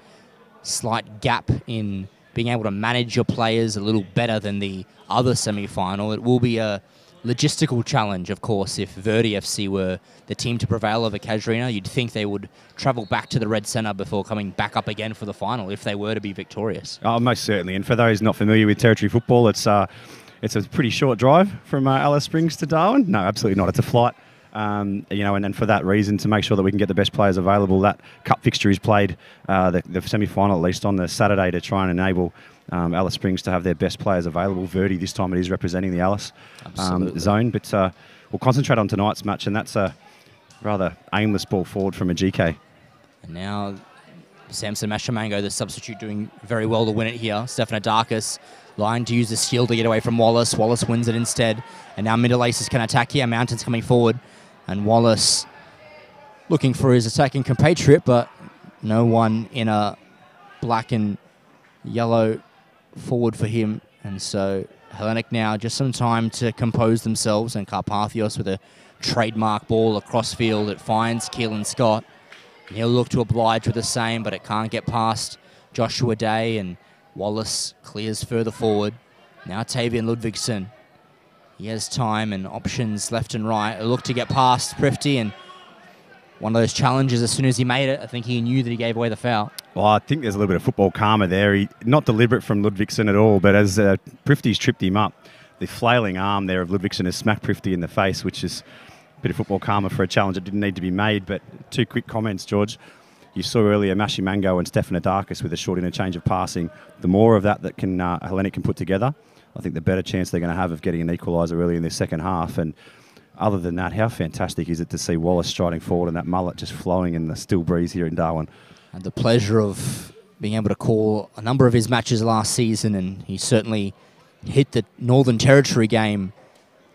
slight gap in being able to manage your players a little better than the other semi-final. It will be a logistical challenge, of course. If Verdi FC were the team to prevail over Casuarina, you'd think they would travel back to the Red Centre before coming back up again for the final if they were to be victorious. Oh, most certainly. And for those not familiar with territory football, it's a pretty short drive from Alice Springs to Darwin. No, absolutely not. It's a flight. And for that reason, to make sure that we can get the best players available, that cup fixture is played, the semi-final at least, on the Saturday to try and enable Alice Springs to have their best players available. Verdi, this time it is representing the Alice zone. But we'll concentrate on tonight's match, and that's a rather aimless ball forward from a GK. And now Samson Mashimango, the substitute, doing very well to win it here. Stefanidakis lying to use the skill to get away from Wallace. Wallace wins it instead. And now Mindil Aces can attack here. Mountain's coming forward. And Wallace looking for his attacking compatriot, but no one in a black and yellow forward for him. And so Hellenic now just some time to compose themselves, and Carpathios with a trademark ball across field. It finds Keelan Scott. And he'll look to oblige with the same, but it can't get past Joshua Day, and Wallace clears further forward. Now Tavian Ludvigsen. He has time and options left and right. A look to get past Prifty, and one of those challenges, as soon as he made it, I think he knew that he gave away the foul. Well, I think there's a little bit of football karma there. Not deliberate from Ludvigsen at all, but as Prifty's tripped him up, the flailing arm there of Ludvigsen has smacked Prifty in the face, which is a bit of football karma for a challenge that didn't need to be made. But two quick comments, George. You saw earlier Mashimango and Stefanidakis with a short interchange of passing. The more of that can Hellenic can put together, I think the better chance they're going to have of getting an equaliser early in their second half. And other than that, how fantastic is it to see Wallace striding forward and that mullet just flowing in the still breeze here in Darwin? I had the pleasure of being able to call a number of his matches last season, and he certainly hit the Northern Territory game,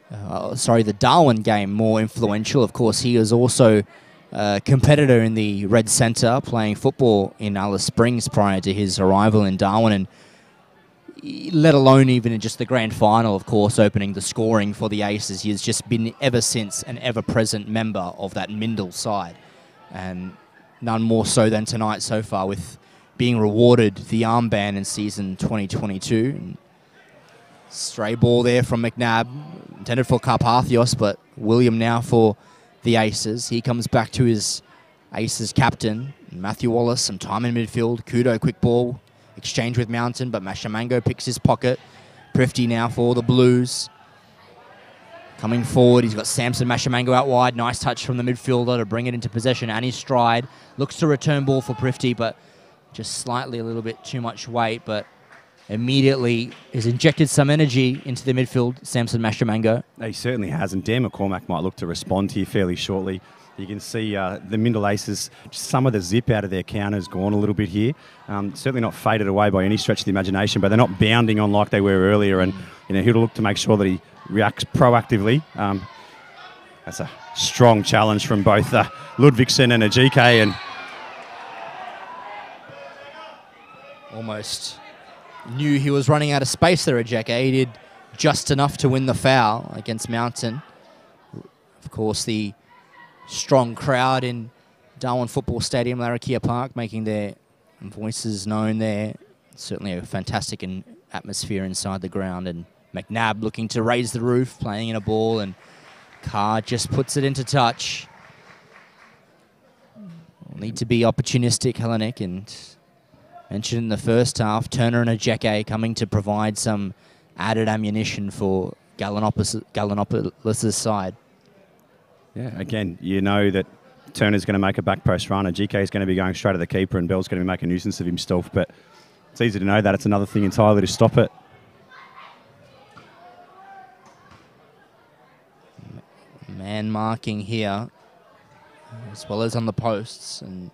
the Darwin game, more influential. Of course, he was also a competitor in the Red Centre, playing football in Alice Springs prior to his arrival in Darwin, and let alone even in just the grand final, of course, opening the scoring for the Aces. He has just been ever since an ever-present member of that Mindil side, and none more so than tonight so far, with being rewarded the armband in season 2022. And stray ball there from McNabb, intended for Carpathios, but William now for the Aces. He comes back to his Aces captain, Matthew Wallace. Some time in midfield. Kudo, quick ball, exchange with Mountain, but Mashamango picks his pocket. Prifty now for the Blues. Coming forward, he's got Samson Mashamango out wide. Nice touch from the midfielder to bring it into possession and his stride. Looks to return ball for Prifty, but just slightly a little bit too much weight, but immediately has injected some energy into the midfield, Samson Mashamango. He certainly has, and Dan McCormack might look to respond here fairly shortly. You can see the Mindil Aces, some of the zip out of their counters gone a little bit here. Certainly not faded away by any stretch of the imagination, but they're not bounding on like they were earlier, and he'll look to make sure that he reacts proactively. That's a strong challenge from both Ludvigsen and Ajike, and almost knew he was running out of space there, Ajike. He did just enough to win the foul against Mountain. Of course, the strong crowd in Darwin Football Stadium, Larrakia Park, making their voices known there. Certainly a fantastic atmosphere inside the ground, and McNabb looking to raise the roof, playing in a ball, and Carr just puts it into touch. We'll need to be opportunistic, Hellenic, and mentioned in the first half, Turner and Ajeke coming to provide some added ammunition for Gallinopoulos' side. Yeah, again, you know that Turner's going to make a back post run, and GK is going to be going straight to the keeper, and Bell's going to be making a nuisance of himself. But it's easy to know that. It's another thing entirely to stop it. Man marking here, as well as on the posts, and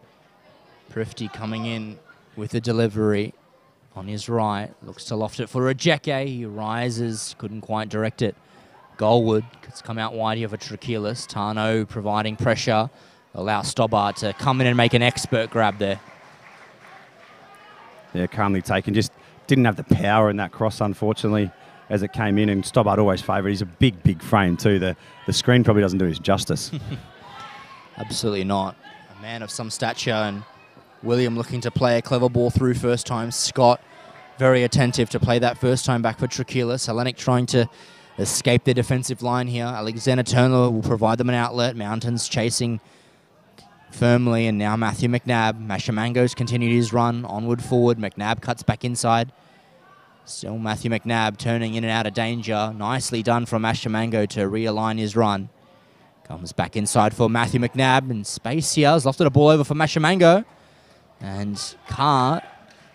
Prifty coming in with the delivery on his right. Looks to loft it for Ajeke. He rises, couldn't quite direct it. Goalwood, it's come out wide here for Trachelis. Tarno providing pressure. Allow Stobbart to come in and make an expert grab there. Yeah, calmly taken. Just didn't have the power in that cross, unfortunately, as it came in. And Stobbart always favoured. He's a big, big frame too. The screen probably doesn't do his justice. Absolutely not. A man of some stature, and William looking to play a clever ball through first time. Scott very attentive to play that first time back for Trachelis. Hellenic trying to escape their defensive line here. Alexander Turner will provide them an outlet. Mountains chasing firmly, and now Matthew McNabb. Mashamango's continued his run, onward, forward. McNabb cuts back inside. Still Matthew McNabb turning in and out of danger. Nicely done from Mashamango to realign his run. Comes back inside for Matthew McNabb, in space here. Has lofted a ball over for Mashamango. And Carr,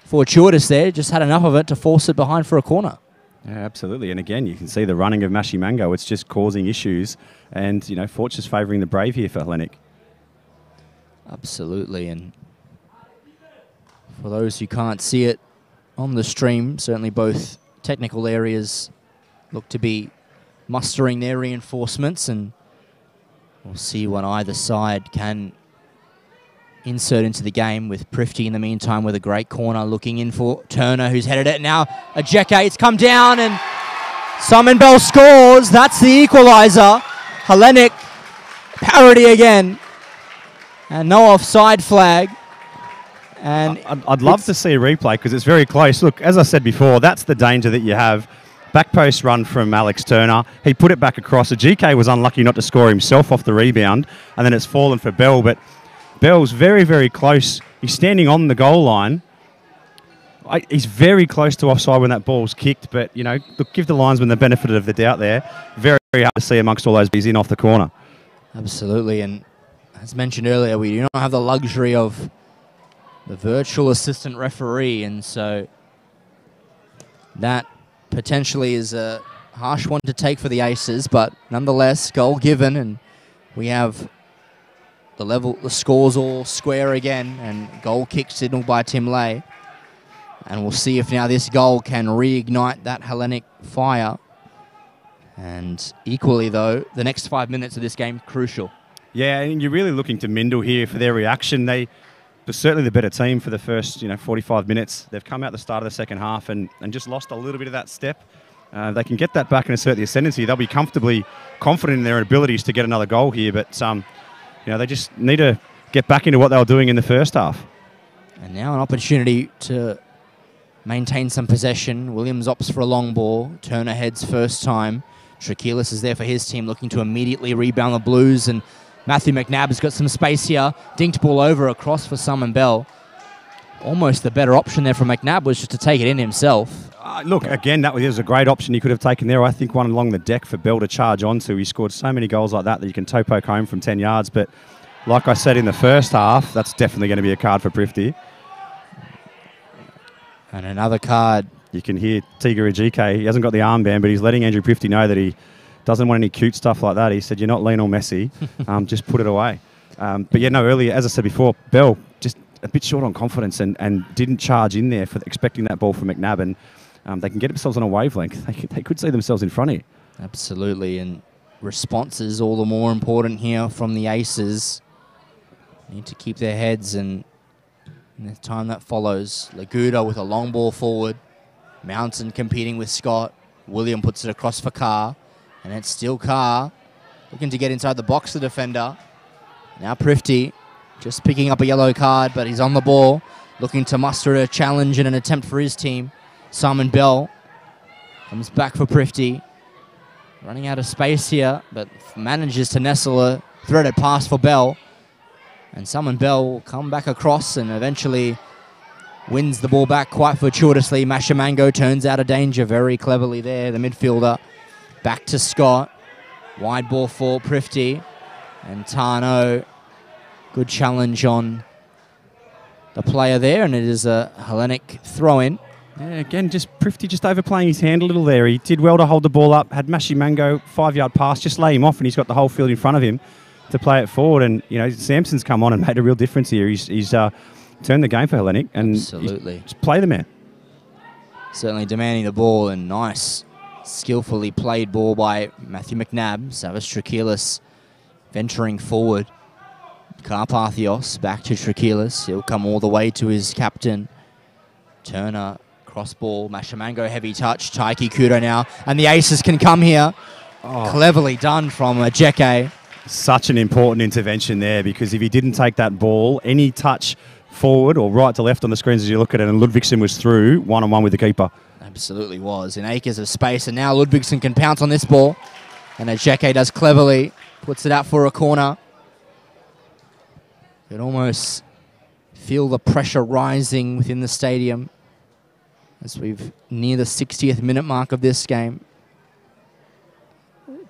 fortuitous there, just had enough of it to force it behind for a corner. Yeah, absolutely. And again, you can see the running of Mashimango. It's just causing issues. And, Fortune's favouring the brave here for Hellenic. Absolutely. And for those who can't see it on the stream, certainly both technical areas look to be mustering their reinforcements, and we'll see what either side can insert into the game with Prifty in the meantime with a great corner looking in for Turner, who's headed it now. Ajeke, it's come down and Simon Bell scores. That's the equaliser. Hellenic parody again. And no offside flag. And I'd love to see a replay because it's very close. Look, as I said before, that's the danger that you have. Back post run from Alex Turner. He put it back across. GK was unlucky not to score himself off the rebound, and then it's fallen for Bell. But Bell's very, very close. He's standing on the goal line. He's very close to offside when that ball's kicked. But, you know, look, give the linesman the benefit of the doubt there. Very, very hard to see amongst all those bees in off the corner. Absolutely. And as mentioned earlier, we do not have the luxury of the virtual assistant referee. And so that potentially is a harsh one to take for the Aces, but nonetheless, goal given, and we have the scores all square again, and goal kick signaled by Tim Lay. And we'll see if now this goal can reignite that Hellenic fire. And equally, though, the next 5 minutes of this game, crucial. Yeah, and you're really looking to Mindil here for their reaction. They were certainly the better team for the first 45 minutes. They've come out the start of the second half and just lost a little bit of that step. They can get that back and assert the ascendancy. They'll be comfortably confident in their abilities to get another goal here, but they just need to get back into what they were doing in the first half. And now an opportunity to maintain some possession. Williams opts for a long ball. Turner heads first time. Trachelis is there for his team, looking to immediately rebound the Blues, and Matthew McNabb's got some space here. Dinked ball over across for Simon Bell. Almost the better option there from McNabb was just to take it in himself. Look, again, that was a great option he could have taken there. I think one along the deck for Bell to charge onto. He scored so many goals like that you can toe poke home from 10 yards. But like I said in the first half, that's definitely going to be a card for Prifty. And another card. You can hear Tigger GK. He hasn't got the armband, but he's letting Andrew Prifty know that he doesn't want any cute stuff like that. He said, "You're not Lionel Messi. Just put it away." But yeah, no, earlier, as I said before, Bell just a bit short on confidence and didn't charge in there for expecting that ball from McNabb. And they can get themselves on a wavelength. They could see themselves in front here. Absolutely. And responses all the more important here from the Aces. Need to keep their heads, and in the time that follows, Laguda with a long ball forward. Mountain competing with Scott. William puts it across for Carr. And it's still Carr looking to get inside the box, the defender. Now Prifty just picking up a yellow card, but he's on the ball, looking to muster a challenge and an attempt for his team. Simon Bell comes back for Prifty. Running out of space here, but manages to nestle a threaded pass for Bell. And Simon Bell will come back across and eventually wins the ball back quite fortuitously. Mashamango turns out of danger very cleverly there, the midfielder. Back to Scott. Wide ball for Prifty. And Tano. Good challenge on the player there, and it is a Hellenic throw-in. Yeah, again, just Prifty just overplaying his hand a little there. He did well to hold the ball up, had Mashimango 5-yard pass, just lay him off, and he's got the whole field in front of him to play it forward. And, Sampson's come on and made a real difference here. He's turned the game for Hellenic, and absolutely just play the man. Certainly demanding the ball, and nice, skillfully played ball by Matthew McNabb. Savas Trachelis venturing forward. Carpathios back to Trachelis. He'll come all the way to his captain. Turner, cross ball, Mashamango, heavy touch. Taiki Kudo now, and the Aces can come here. Oh. Cleverly done from Ajeke. Such an important intervention there, because if he didn't take that ball, any touch forward or right to left on the screens as you look at it, and Ludvigsen was through one-on-one with the keeper. Absolutely was. In acres of space, and now Ludvigsen can pounce on this ball. And Ajeke does cleverly, puts it out for a corner. You can almost feel the pressure rising within the stadium as we've near the 60th minute mark of this game.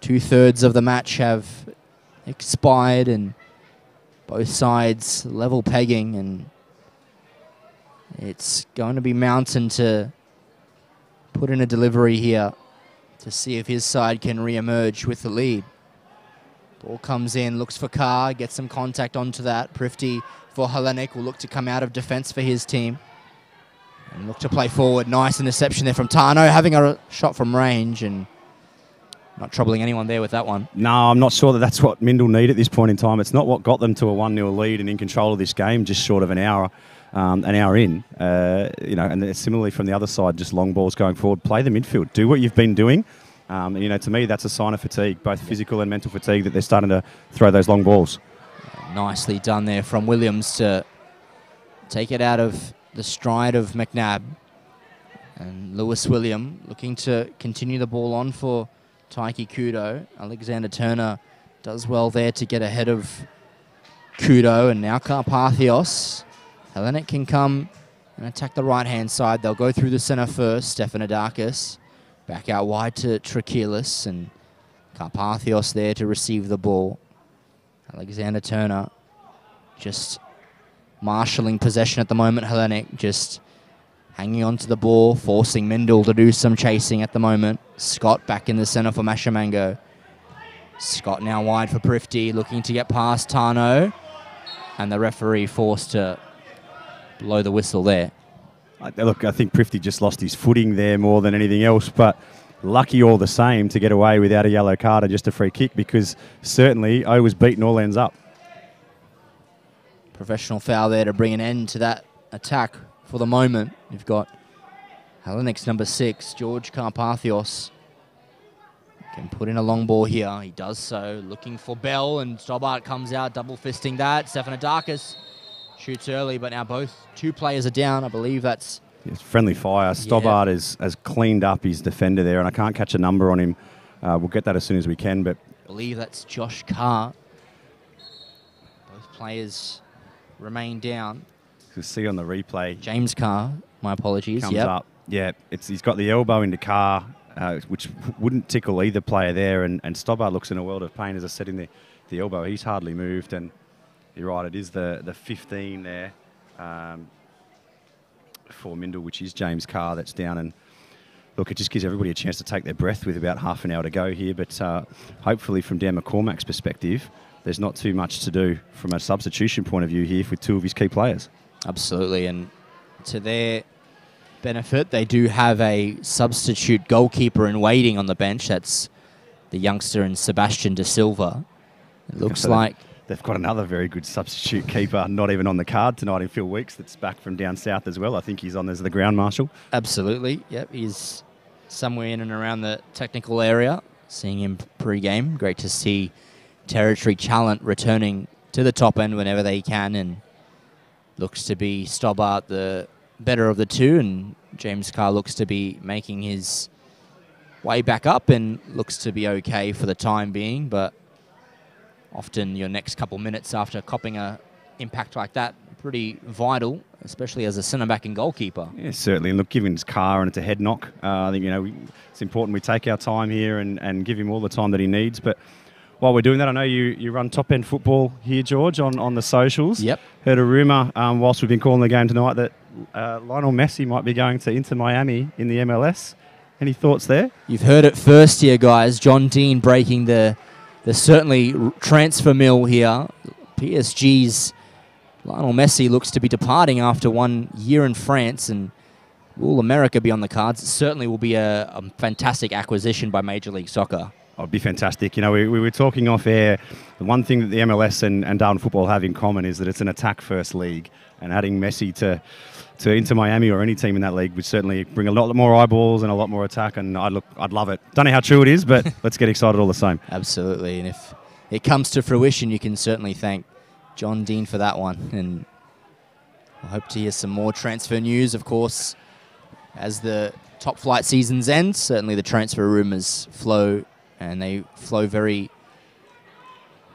2/3 of the match have expired, and both sides level pegging, and it's going to be Mountain to put in a delivery here to see if his side can re-emerge with the lead. Ball comes in, looks for Carr, gets some contact onto that. Prifty for Hellenic will look to come out of defence for his team and look to play forward. Nice interception there from Tano, having a shot from range, and Not troubling anyone there with that one. No, I'm not sure that that's what Mindil need at this point in time. It's not what got them to a 1-0 lead and in control of this game just short of an hour in. And similarly from the other side, just long balls going forward. Play the midfield. Do what you've been doing. To me, that's a sign of fatigue, both physical and mental fatigue, that they're starting to throw those long balls. Nicely done there from Williams to take it out of the stride of McNabb. And Lewis William looking to continue the ball on for Taiki Kudo. Alexander Turner does well there to get ahead of Kudo, and now Carpathios. Hellenic can come and attack the right-hand side. They'll go through the centre first. Stefanidakis back out wide to Trachelis, and Carpathios there to receive the ball. Alexander Turner just marshalling possession at the moment. Hellenic just hanging on to the ball, forcing Mindil to do some chasing at the moment. Scott back in the centre for Mashamango. Scott now wide for Prifty, looking to get past Tano. And the referee forced to blow the whistle there. Look, I think Prifty just lost his footing there more than anything else, but lucky all the same to get away without a yellow card and just a free kick, because certainly O was beaten all ends up. Professional foul there to bring an end to that attack. For the moment, you've got Hellenic's number 6, George Carpathios. Can put in a long ball here. He does so, looking for Bell, and Stobbart comes out, double fisting that. Stefanidakis shoots early, but now two players are down. I believe that's... It's friendly fire. Stobbart has cleaned up his defender there, and I can't catch a number on him. We'll get that as soon as we can, but... I believe that's Josh Carr. Both players remain down. You'll see on the replay. James Carr, my apologies. Comes up. Yeah, he's got the elbow into Carr, which wouldn't tickle either player there. And Stobbart looks in a world of pain, as I said, in the elbow. He's hardly moved. And you're right, it is the 15 there for Mindil, which is James Carr, that's down. And look, it just gives everybody a chance to take their breath with about half an hour to go here. But hopefully from Dan McCormack's perspective, there's not too much to do from a substitution point of view here with two of his key players. Absolutely, and to their benefit, they do have a substitute goalkeeper in waiting on the bench. That's the youngster in Sebastian De Silva. It looks like... They've got another very good substitute keeper, not even on the card tonight, in Phil Weeks, that's back from down south as well. I think he's on as the ground marshal. Absolutely, yep. He's somewhere in and around the technical area. Seeing him pre-game. Great to see territory talent returning to the top end whenever they can, and looks to be Stobbart the better of the two, and James Carr looks to be making his way back up and looks to be okay for the time being, but often your next couple minutes after copping a impact like that, pretty vital, especially as a centre-back and goalkeeper. Yeah, certainly. And look, given his Carr and it's a head knock, I think, it's important we take our time here and give him all the time that he needs. But while we're doing that, I know you run Top End Football here, George, on the socials. Yep. Heard a rumour whilst we've been calling the game tonight that Lionel Messi might be going to Inter Miami in the MLS. Any thoughts there? You've heard it first here, guys. John Dean breaking the certainly transfer mill here. PSG's Lionel Messi looks to be departing after 1 year in France, and will America be on the cards? It certainly will be a fantastic acquisition by Major League Soccer. Oh, it'd be fantastic. We were talking off air. The one thing that the MLS and Darwin football have in common is that it's an attack-first league, and adding Messi to Inter Miami or any team in that league would certainly bring a lot more eyeballs and a lot more attack, and I'd love it. Don't know how true it is, but let's get excited all the same. Absolutely, and if it comes to fruition, you can certainly thank John Dean for that one, and I hope to hear some more transfer news, of course, as the top flight seasons end. Certainly the transfer rumours flow, and they flow very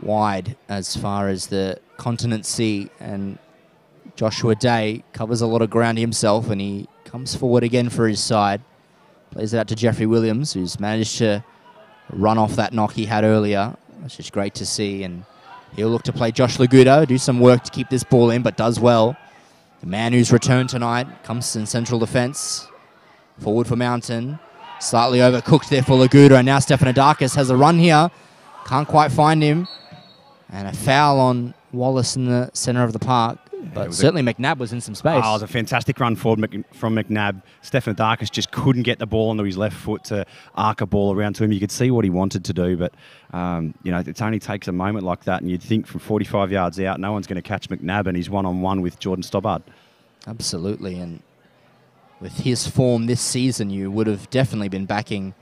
wide as far as the continent sea, and Joshua Day covers a lot of ground himself, and he comes forward again for his side. Plays it out to Jeffrey Williams, who's managed to run off that knock he had earlier. It's just great to see, and he'll look to play Josh Lagudo, do some work to keep this ball in, but does well. The man who's returned tonight comes in central defence. Forward for Mountain. Slightly overcooked there for Lagudo, and now Stefanidakis has a run here. Can't quite find him. And a foul on Wallace in the centre of the park. But certainly McNabb was in some space. Oh, it was a fantastic run forward from McNabb. Stefanidakis just couldn't get the ball onto his left foot to arc a ball around to him. You could see what he wanted to do, but it only takes a moment like that, and you'd think from 45 yards out, no one's going to catch McNabb, and he's one-on-one with Jordan Stobbart. Absolutely, and with his form this season, you would have definitely been backing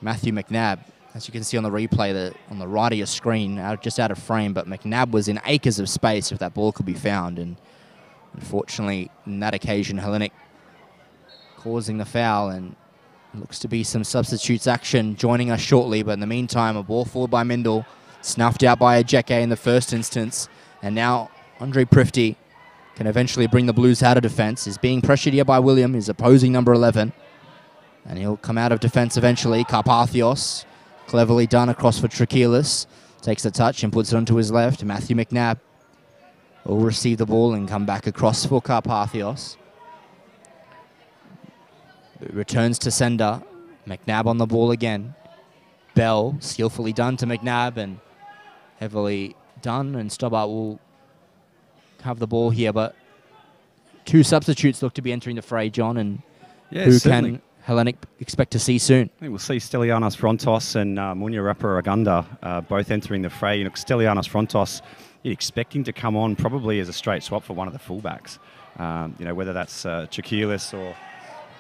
Matthew McNabb. As you can see on the replay, on the right of your screen, just out of frame, but McNabb was in acres of space if that ball could be found. And unfortunately, in that occasion, Hellenic causing the foul, and looks to be some substitutes action joining us shortly. But in the meantime, a ball forward by Mindil, snuffed out by Ajeke in the first instance. And now Andre Prifty can eventually bring the Blues out of defence. Is being pressured here by William, his opposing number 11. And he'll come out of defence eventually. Karpathios, cleverly done across for Trachelis. Takes the touch and puts it onto his left. Matthew McNabb will receive the ball and come back across for Karpathios. Returns to sender. McNabb on the ball again. Bell, skillfully done to McNabb and heavily done. And Stobbart will have the ball here. But two substitutes look to be entering the fray, John. And who can Hellenic expect to see soon? I think we'll see Stelianos Frontos and Munyarapa Agunda both entering the fray. Stelianos Frontos, you're expecting to come on probably as a straight swap for one of the fullbacks. Whether that's Trachelis or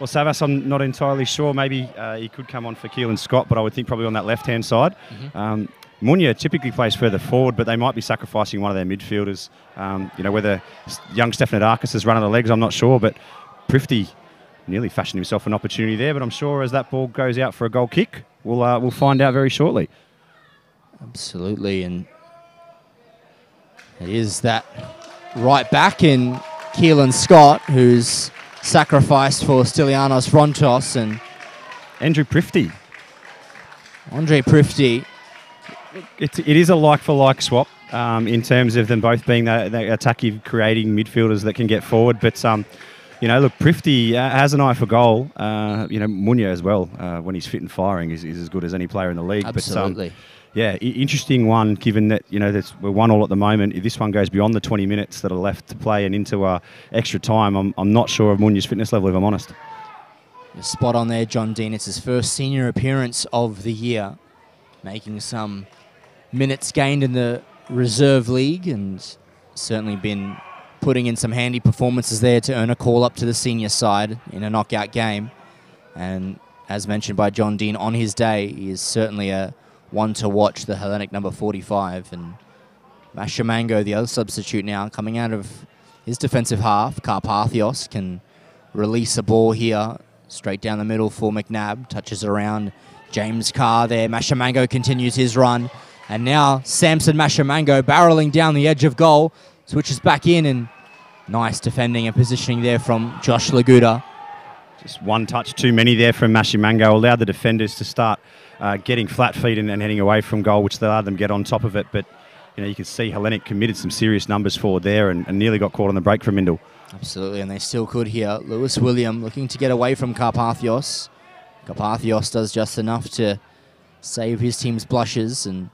Savas, I'm not entirely sure. Maybe he could come on for Keelan Scott, but I would think probably on that left-hand side. Munya typically plays further forward, but they might be sacrificing one of their midfielders. Whether young Stefanidakis is running the legs, I'm not sure, but Prifty nearly fashioned himself an opportunity there, but I'm sure as that ball goes out for a goal kick, we'll find out very shortly. Absolutely, and it is that right back in Keelan Scott who's sacrificed for Stelianos Frontos and Andre Prifty. It is a like-for-like swap in terms of them both being the attacking, creating midfielders that can get forward, but Prifty has an eye for goal. Munya as well, when he's fit and firing, is as good as any player in the league. Absolutely. But, interesting one, given that, we're 1-1 at the moment. If this one goes beyond the 20 minutes that are left to play and into extra time, I'm not sure of Munya's fitness level, if I'm honest. You're spot on there, John Dean. It's his first senior appearance of the year, making some minutes gained in the reserve league and certainly been putting in some handy performances there to earn a call up to the senior side in a knockout game. And as mentioned by John Dean, on his day, he is certainly a one to watch, the Hellenic number 45. And Mashamango, the other substitute now, coming out of his defensive half. Karpathios can release a ball here, straight down the middle for McNabb. Touches around James Carr there. Mashamango continues his run. And now Samson Mashamango barreling down the edge of goal. Switches back in, and nice defending and positioning there from Josh Laguda. Just one touch too many there from Mashimango. Allowed the defenders to start getting flat feet and heading away from goal, which allowed them to get on top of it. But you can see Hellenic committed some serious numbers forward there and nearly got caught on the break from Mindil. Absolutely, and they still could here. Lewis William looking to get away from Karpathios. Karpathios does just enough to save his team's blushes, and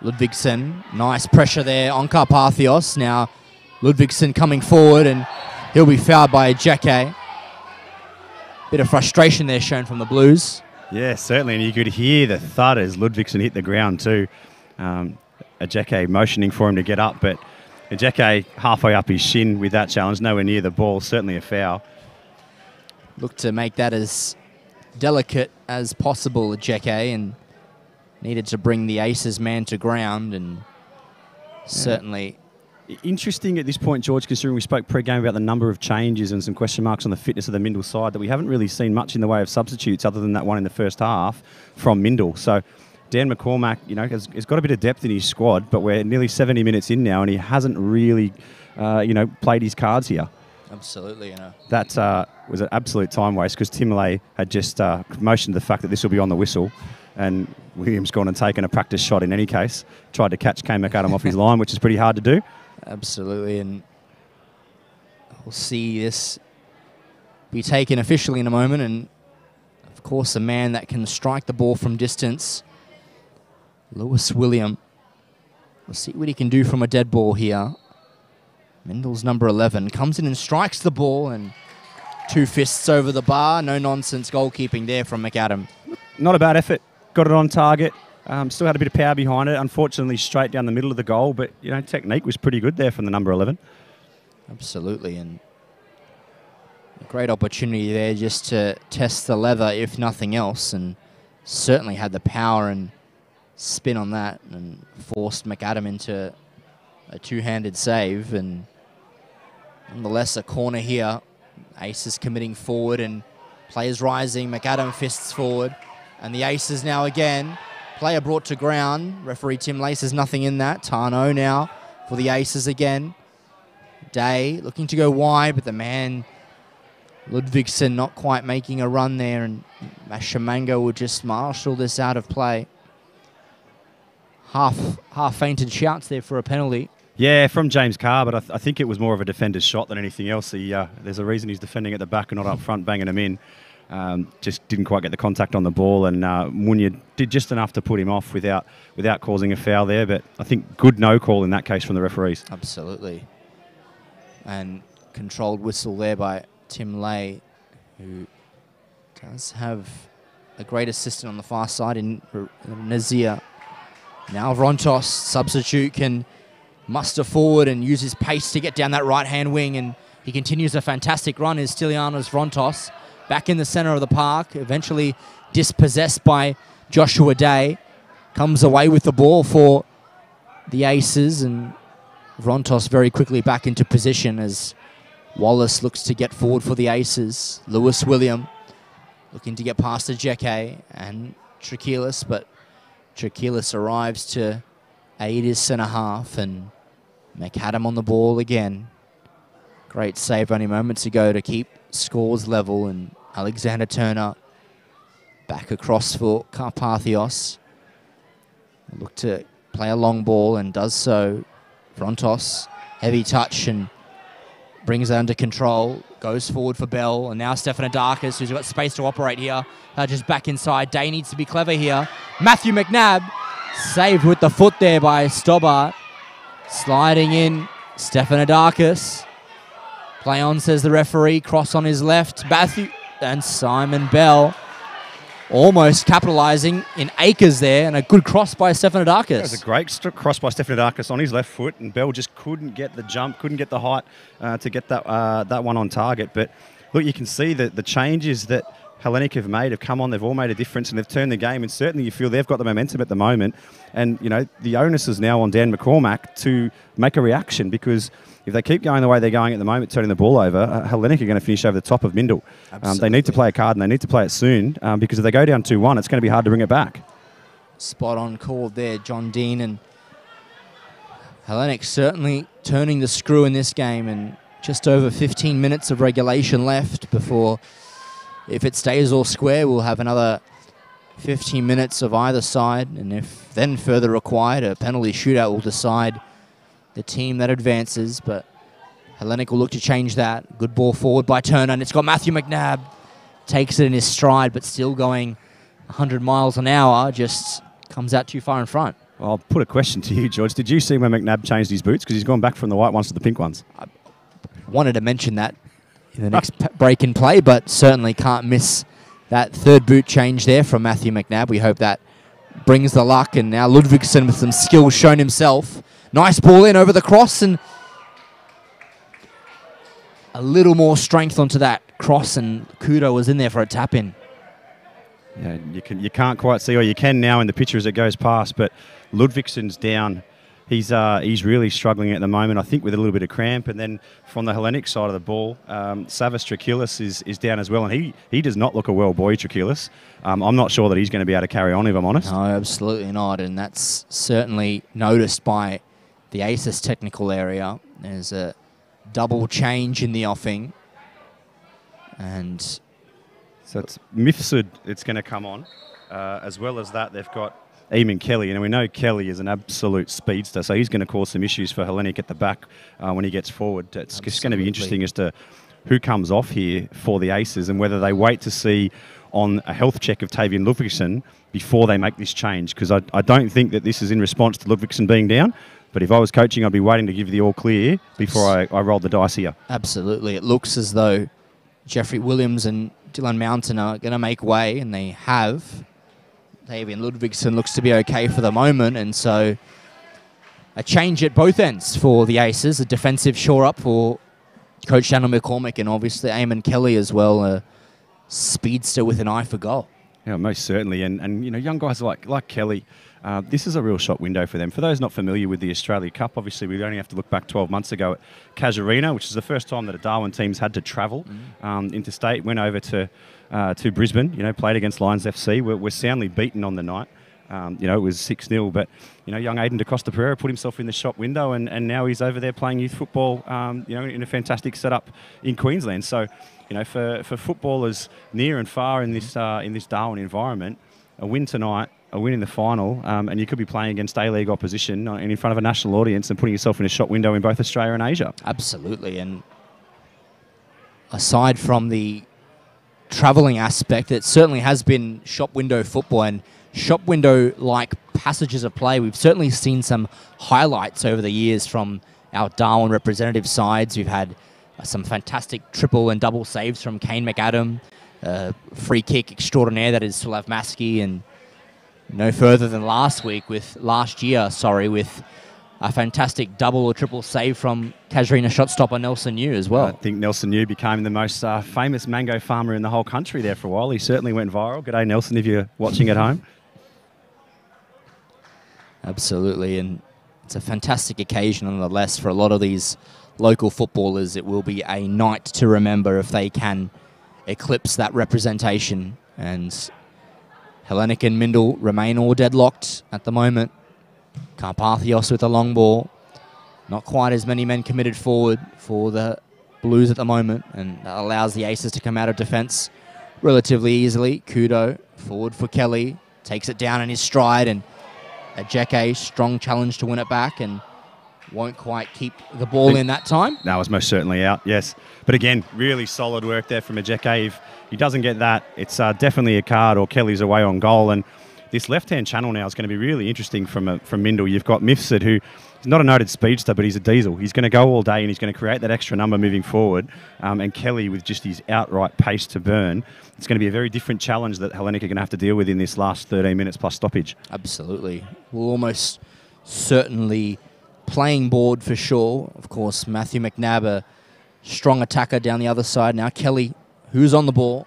Ludvigsson, nice pressure there on Karpathios. Now Ludvigsson coming forward, and he'll be fouled by Ajeke. Bit of frustration there shown from the Blues. Yeah, certainly, and you could hear the thud as Ludvigsson hit the ground too. Ajeke motioning for him to get up, but Ajeke halfway up his shin with that challenge, nowhere near the ball, certainly a foul. Look to make that as delicate as possible, Ajeke, and needed to bring the Aces man to ground, and certainly... Interesting at this point, George, considering we spoke pre-game about the number of changes and some question marks on the fitness of the Mindil side, that we haven't really seen much in the way of substitutes other than that one in the first half from Mindil. So Dan McCormack, has got a bit of depth in his squad, but we're nearly 70 minutes in now and he hasn't really, played his cards here. Absolutely. That was an absolute time waste because Tim Lay had just motioned the fact that this will be on the whistle, and William's gone and taken a practice shot in any case. Tried to catch Kane McAdam off his line, which is pretty hard to do. Absolutely, and we'll see this be taken officially in a moment, and of course a man that can strike the ball from distance, Lewis William. We'll see what he can do from a dead ball here. Mindil's number 11 comes in and strikes the ball, and 2 fists over the bar. No nonsense goalkeeping there from McAdam. Not a bad effort. Got it on target. Still had a bit of power behind it. Unfortunately, straight down the middle of the goal, but technique was pretty good there from the number 11. Absolutely, and a great opportunity there just to test the leather, if nothing else, and certainly had the power and spin on that, and forced McAdam into a 2-handed save. And nonetheless, a corner here. Aces committing forward and players rising. McAdam fists forward, and the Aces now again. Player brought to ground. Referee Tim Lace says nothing in that. Tarno now for the Aces again. Day looking to go wide, but the man Ludvigsen not quite making a run there, and Mashamango will just marshal this out of play. Half fainted shouts there for a penalty. Yeah, from James Carr, but I think it was more of a defender's shot than anything else. There's a reason he's defending at the back and not up front, banging him in. Just didn't quite get the contact on the ball, and Munya did just enough to put him off without causing a foul there. But I think good no call in that case from the referees. Absolutely. And controlled whistle there by Tim Lay, who does have a great assistant on the far side in Nazir. Now Rontos, substitute, can muster forward and use his pace to get down that right-hand wing, and he continues a fantastic run. Is Stylianos Rontos back in the center of the park, eventually dispossessed by Joshua Day. Comes away with the ball for the Aces, and Rontos very quickly back into position as Wallace looks to get forward for the Aces. Lewis William looking to get past the Jeke and Trachelis, but Trachelis arrives to aid his centre half, and McAdam on the ball again. Great save only moments ago to keep scores level, and Alexander Turner back across for Carpathios. Look to play a long ball and does so. Frontos, heavy touch and brings that under control. Goes forward for Bell, and now Stefanidakis, who's got space to operate here. Just back inside. Day needs to be clever here. Matthew McNabb saved with the foot there by Stobart. Sliding in, Stefanidakis. Play on, says the referee. Cross on his left. Matthew and Simon Bell almost capitalising in acres there, and a good cross by Stefanidakis. That was a great cross by Stefanidakis on his left foot, and Bell just couldn't get the jump, couldn't get the height to get that one on target. But look, you can see that the changes that Hellenic have made have come on. They've all made a difference, and they've turned the game. And certainly, you feel they've got the momentum at the moment. And the onus is now on Dan McCormack to make a reaction, because if they keep going the way they're going at the moment, turning the ball over, Hellenic are going to finish over the top of Mindil. They need to play a card, and they need to play it soon, because if they go down 2-1, it's going to be hard to bring it back. Spot on call there, John Dean, and Hellenic certainly turning the screw in this game, and just over 15 minutes of regulation left before, if it stays all square, we'll have another 15 minutes of either side, and if then further required, a penalty shootout will decide the team that advances. But Hellenic will look to change that. Good ball forward by Turner, and it's got Matthew McNabb. Takes it in his stride, but still going 100 miles an hour, just comes out too far in front. Well, I'll put a question to you, George. Did you see when McNabb changed his boots? Because he's gone back from the white ones to the pink ones. I wanted to mention that in the next break in play, but certainly can't miss that third boot change there from Matthew McNabb. We hope that brings the luck, and now Ludvigsen with some skill shown himself. Nice ball in over the cross, and a little more strength onto that cross, and Kudo was in there for a tap in. Yeah, you can't quite see, or you can now in the picture as it goes past, but Ludvigsen's down. He's really struggling at the moment, I think, with a little bit of cramp. And then from the Hellenic side of the ball, Savas Trachelis is down as well, and he does not look a well boy, Trachelis. I'm not sure that he's going to be able to carry on, if I'm honest. No, absolutely not, and that's certainly noticed by the Aces technical area. There's a double change in the offing, and so it's Mifsud it's going to come on. As well as that, they've got Eamon Kelly, and we know Kelly is an absolute speedster, so he's going to cause some issues for Hellenic at the back when he gets forward. It's just going to be interesting as to who comes off here for the Aces, and whether they wait to see on a health check of Tavian Ludvigsen before they make this change, because I don't think that this is in response to Ludvigsen being down. But if I was coaching, I'd be waiting to give the all clear before I rolled the dice here. Absolutely. It looks as though Jeffrey Williams and Dylan Mountain are going to make way, and they have. Davian Ludvigsen looks to be okay for the moment, and so a change at both ends for the Aces, a defensive shore-up for Coach Daniel McCormick, and obviously Eamon Kelly as well, a speedster with an eye for goal. Yeah, most certainly. And you know, young guys like Kelly, this is a real shot window for them. For those not familiar with the Australia Cup, obviously we only have to look back 12 months ago at Casuarina, which is the first time that a Darwin team's had to travel interstate. Went over to Brisbane, you know, played against Lions FC. We're soundly beaten on the night. You know, it was 6-0, but, you know, young Aiden da Costa Pereira put himself in the shop window, and now he's over there playing youth football, you know, in a fantastic setup in Queensland. So, you know, for footballers near and far in this Darwin environment, a win tonight, a win in the final, and you could be playing against A-League opposition and in front of a national audience and putting yourself in a shop window in both Australia and Asia. Absolutely. And aside from the travelling aspect, it certainly has been shop window football and shop window-like passages of play. We've certainly seen some highlights over the years from our Darwin representative sides. We've had some fantastic triple and double saves from Kane McAdam, free kick extraordinaire that is Sulav Maski, and no further than last year, with a fantastic double or triple save from Casuarina shot-stopper Nelson Yu as well. I think Nelson Yu became the most famous mango farmer in the whole country there for a while. He certainly went viral. G'day, Nelson, if you're watching at home. Absolutely, and it's a fantastic occasion nonetheless for a lot of these local footballers. It will be a night to remember if they can eclipse that representation. And Hellenic and Mindil remain all deadlocked at the moment. Carpathios with a long ball. Not quite as many men committed forward for the Blues at the moment, and that allows the Aces to come out of defence relatively easily. Kudo forward for Kelly. Takes it down in his stride, and Ajeke, strong challenge to win it back, and won't quite keep the ball in that time. That was most certainly out, yes. But again, really solid work there from Ajeke. If he doesn't get that, it's definitely a card, or Kelly's away on goal. And this left-hand channel now is going to be really interesting from Mindil. You've got Mifsud, who is not a noted speedster, but he's a diesel. He's going to go all day, and he's going to create that extra number moving forward. And Kelly, with just his outright pace to burn, it's going to be a very different challenge that Hellenic are going to have to deal with in this last 13 minutes plus stoppage. Absolutely. We'll almost certainly playing board for sure. Of course, Matthew McNabb, a strong attacker down the other side. Now Kelly, who's on the ball,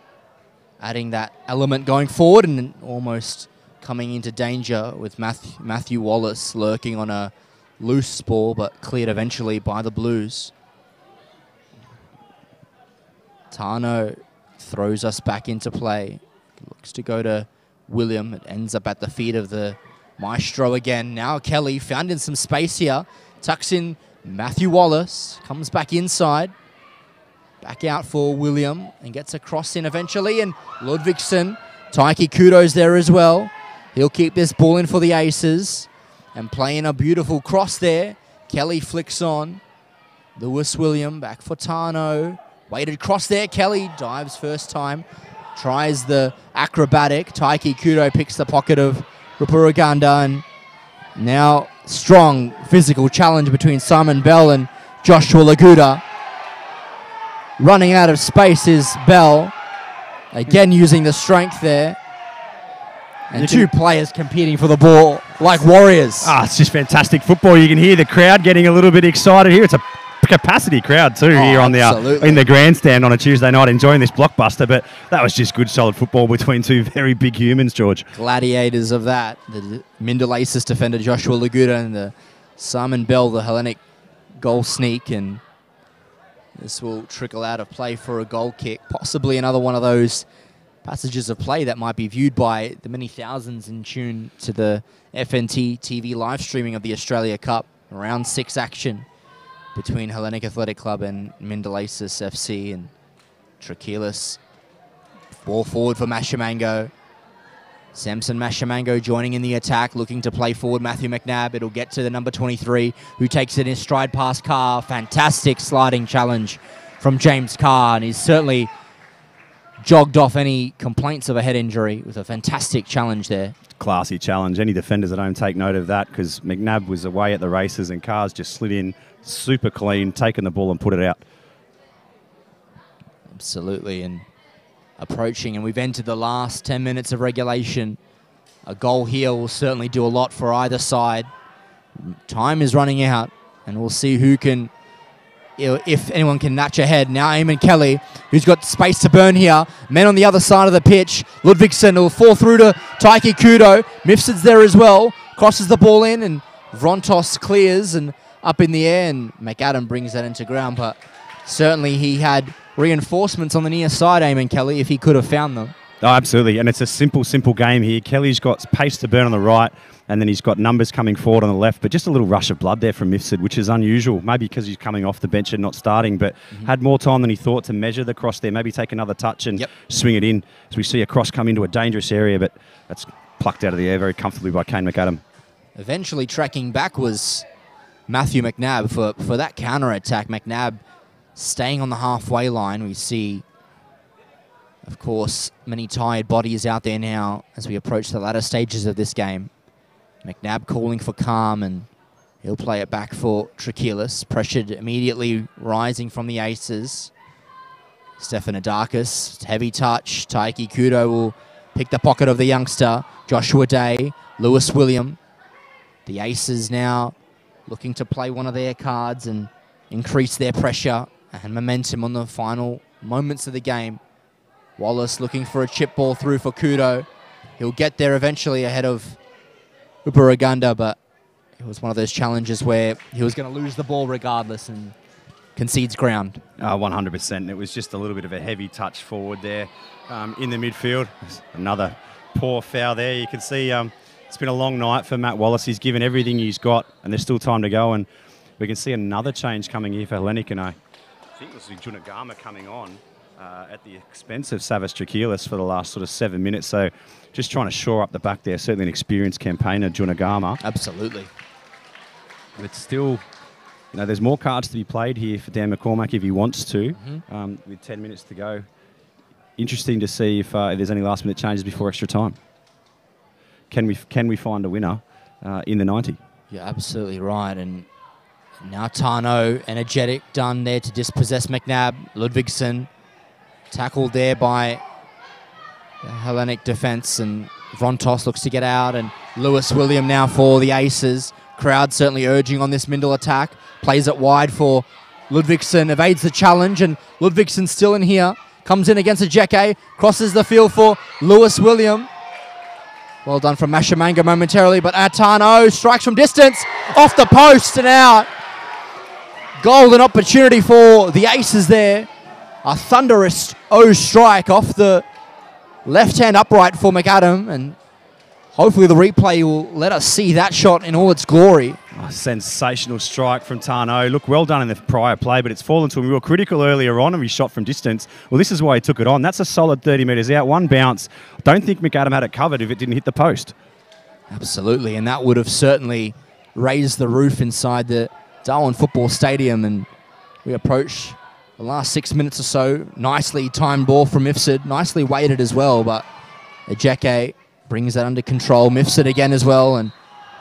adding that element going forward and almost coming into danger with Matthew Wallace lurking on a loose ball, but cleared eventually by the Blues. Tano throws us back into play. Looks to go to William. It ends up at the feet of the Maestro again. Now Kelly found in some space here. Tucks in Matthew Wallace. Comes back inside. Back out for William and gets a cross in eventually. And Ludvigsen, Taiki Kudo's there as well. He'll keep this ball in for the Aces and playing a beautiful cross there. Kelly flicks on. Lewis William back for Tano. Weighted cross there. Kelly dives first time. Tries the acrobatic. Taiki Kudo picks the pocket of Rupuruganda, and now strong physical challenge between Simon Bell and Joshua Laguda. Running out of space is Bell. Again using the strength there. And two players competing for the ball like warriors. It's just fantastic football. You can hear the crowd getting a little bit excited here. It's a capacity crowd too here on the in the grandstand on a Tuesday night, enjoying this blockbuster. But that was just good, solid football between two very big humans, George. Gladiators of that. The Mindil Aces defender Joshua Laguda and the Simon Bell, the Hellenic goal sneak, and this will trickle out of play for a goal kick. Possibly another one of those passages of play that might be viewed by the many thousands in tune to the FNT TV live streaming of the Australia Cup. Round 6 action between Hellenic Athletic Club and Mindil Aces FC, and Trachelis. Ball forward for Mashamango. Samson Mashamango joining in the attack, looking to play forward Matthew McNabb. It'll get to the number 23, who takes it in stride past Carr. Fantastic sliding challenge from James Carr, and he's certainly jogged off any complaints of a head injury with a fantastic challenge there. Classy challenge. Any defenders at home take note of that, because McNabb was away at the races and Carr's just slid in super clean, taken the ball and put it out. Absolutely, and approaching, and we've entered the last 10 minutes of regulation. A goal here will certainly do a lot for either side. Time is running out, and we'll see who can, if anyone can notch ahead. Now Eamon Kelly, who's got space to burn here. Men on the other side of the pitch. Ludvigsen will fall through to Taiki Kudo. Mifsid's there as well. Crosses the ball in, and Vrontos clears and up in the air, and McAdam brings that into ground. But certainly he had reinforcements on the near side, Eamon Kelly, if he could have found them. Oh, absolutely, and it's a simple game here. Kelly's got pace to burn on the right, and then he's got numbers coming forward on the left, but just a little rush of blood there from Mifsud, which is unusual, maybe because he's coming off the bench and not starting, but had more time than he thought to measure the cross there, maybe take another touch and swing it in, as we see a cross come into a dangerous area, but that's plucked out of the air very comfortably by Kane McAdam. Eventually tracking back was Matthew McNabb for that counter-attack. McNabb staying on the halfway line. We see, of course, many tired bodies out there now as we approach the latter stages of this game. McNabb calling for calm, and he'll play it back for Trachelis. Pressured immediately, rising from the Aces. Stefanidakis, heavy touch. Taiki Kudo will pick the pocket of the youngster. Joshua Day, Lewis William. The Aces now looking to play one of their cards and increase their pressure and momentum on the final moments of the game. Wallace looking for a chip ball through for Kudo. He'll get there eventually ahead of Uparaganda, but it was one of those challenges where he was going to lose the ball regardless and concedes ground. 100%. It was just a little bit of a heavy touch forward there in the midfield. Another poor foul there. You can see it's been a long night for Matt Wallace. He's given everything he's got, and there's still time to go. And we can see another change coming here for Hellenic, and I think it was Junagama coming on at the expense of Savas Trachelis for the last sort of 7 minutes. So just trying to shore up the back there. Certainly an experienced campaigner, Junagama. Absolutely. But still, you know, there's more cards to be played here for Dan McCormack if he wants to, with 10 minutes to go. Interesting to see if there's any last-minute changes before extra time. Can we find a winner in the 90? You're absolutely right. And now Tano, energetic, done there to dispossess McNabb. Ludvigsen tackled there by the Hellenic defence, and Vrontos looks to get out, and Lewis William now for the Aces. Crowd certainly urging on this Mindil attack. Plays it wide for Ludvigsen, evades the challenge, and Ludvigsen still in here. Comes in against Ajeke, crosses the field for Lewis William. Well done from Mashamanga momentarily, but Atano strikes from distance, off the post and out. Golden opportunity for the Aces there. A thunderous strike off the left-hand upright for McAdam, and hopefully the replay will let us see that shot in all its glory. Oh, sensational strike from Tano. Look, well done in the prior play, but it's fallen to him. We were critical earlier on and he shot from distance. Well, this is why he took it on. That's a solid 30 metres out. One bounce. Don't think McAdam had it covered if it didn't hit the post. Absolutely, and that would have certainly raised the roof inside the Darwin Football Stadium, and we approach the last 6 minutes or so. Nicely timed ball from Mifsud, nicely weighted as well, but Ajeke brings that under control. Mifsud again as well, and